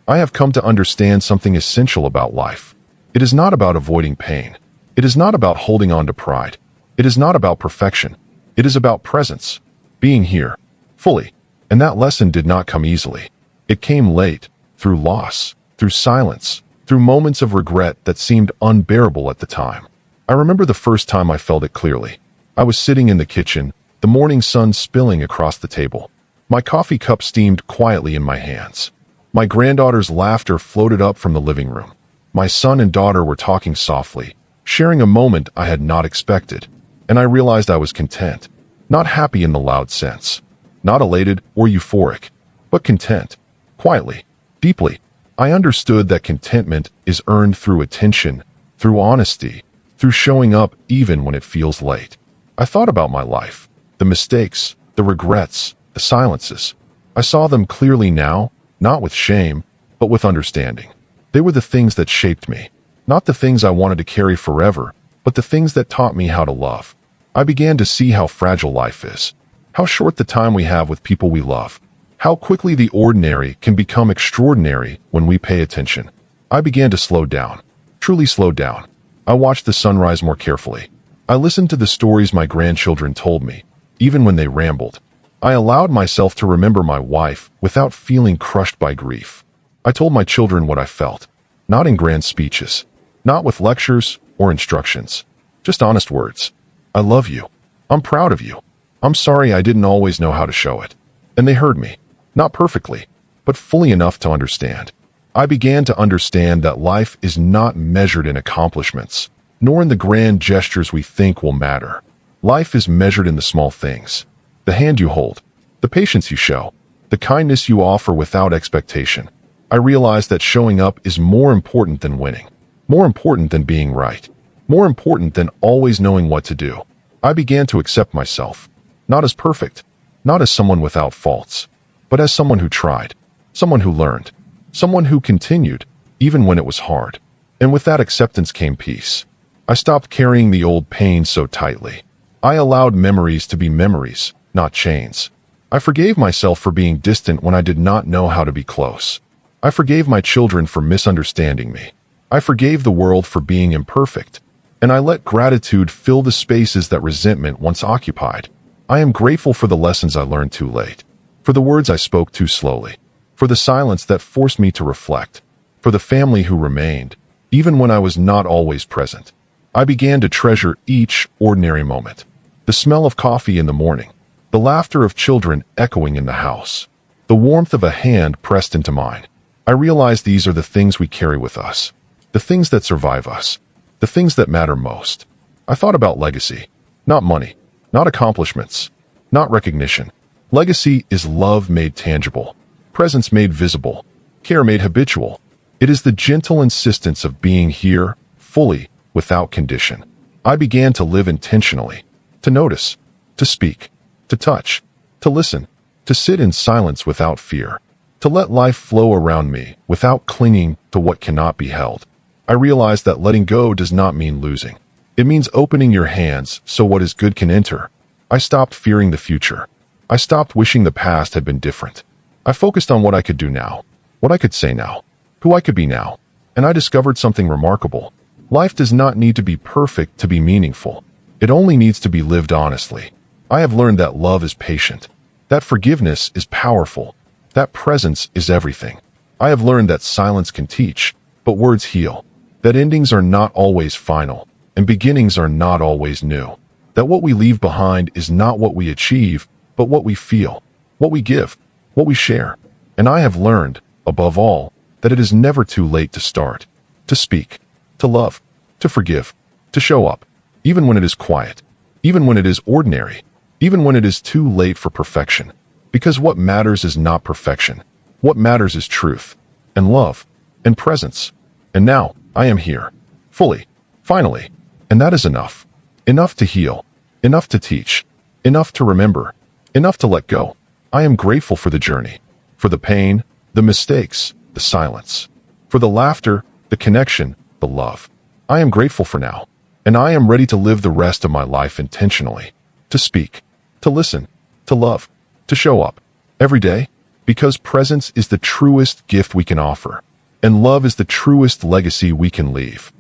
I have come to understand something essential about life. It is not about avoiding pain. It is not about holding on to pride. It is not about perfection. It is about presence. Being here, fully. And that lesson did not come easily. It came late, through loss, through silence, through moments of regret that seemed unbearable at the time. I remember the first time I felt it clearly. I was sitting in the kitchen, the morning sun spilling across the table. My coffee cup steamed quietly in my hands. My granddaughter's laughter floated up from the living room. My son and daughter were talking softly, sharing a moment I had not expected. And I realized I was content, not happy in the loud sense, not elated or euphoric, but content, quietly, deeply. I understood that contentment is earned through attention, through honesty, through showing up even when it feels late. I thought about my life, the mistakes, the regrets, the silences. I saw them clearly now, not with shame, but with understanding. They were the things that shaped me, not the things I wanted to carry forever, but the things that taught me how to love. I began to see how fragile life is, how short the time we have with people we love, how quickly the ordinary can become extraordinary when we pay attention. I began to slow down, truly slow down. I watched the sunrise more carefully. I listened to the stories my grandchildren told me, even when they rambled. I allowed myself to remember my wife without feeling crushed by grief. I told my children what I felt, not in grand speeches, not with lectures or instructions, just honest words. I love you. I'm proud of you. I'm sorry I didn't always know how to show it. And they heard me, not perfectly, but fully enough to understand. I began to understand that life is not measured in accomplishments, nor in the grand gestures we think will matter. Life is measured in the small things. The hand you hold, the patience you show, the kindness you offer without expectation. I realized that showing up is more important than winning, more important than being right, more important than always knowing what to do. I began to accept myself, not as perfect, not as someone without faults, but as someone who tried, someone who learned, someone who continued, even when it was hard. And with that acceptance came peace. I stopped carrying the old pain so tightly. I allowed memories to be memories, not chains. I forgave myself for being distant when I did not know how to be close. I forgave my children for misunderstanding me. I forgave the world for being imperfect. And I let gratitude fill the spaces that resentment once occupied. I am grateful for the lessons I learned too late, for the words I spoke too slowly, for the silence that forced me to reflect, for the family who remained, even when I was not always present. I began to treasure each ordinary moment. The smell of coffee in the morning, the laughter of children echoing in the house, the warmth of a hand pressed into mine. I realized these are the things we carry with us, the things that survive us, the things that matter most. I thought about legacy, not money, not accomplishments, not recognition. Legacy is love made tangible, presence made visible, care made habitual. It is the gentle insistence of being here, fully, without condition. I began to live intentionally, to notice, to speak, to touch, to listen, to sit in silence without fear, to let life flow around me without clinging to what cannot be held. I realized that letting go does not mean losing. It means opening your hands so what is good can enter. I stopped fearing the future. I stopped wishing the past had been different. I focused on what I could do now, what I could say now, who I could be now, and I discovered something remarkable. Life does not need to be perfect to be meaningful. It only needs to be lived honestly. I have learned that love is patient, that forgiveness is powerful, that presence is everything. I have learned that silence can teach, but words heal, that endings are not always final, and beginnings are not always new, that what we leave behind is not what we achieve, but what we feel, what we give, what we share. And I have learned, above all, that it is never too late to start, to speak, to love, to forgive, to show up, even when it is quiet, even when it is ordinary, even when it is too late for perfection. Because what matters is not perfection. What matters is truth, and love, and presence. And now, I am here, fully, finally, and that is enough. Enough to heal, enough to teach, enough to remember, enough to let go. I am grateful for the journey, for the pain, the mistakes, the silence, for the laughter, the connection, the love. I am grateful for now, and I am ready to live the rest of my life intentionally, to speak, to listen, to love, to show up every day, because presence is the truest gift we can offer, and love is the truest legacy we can leave.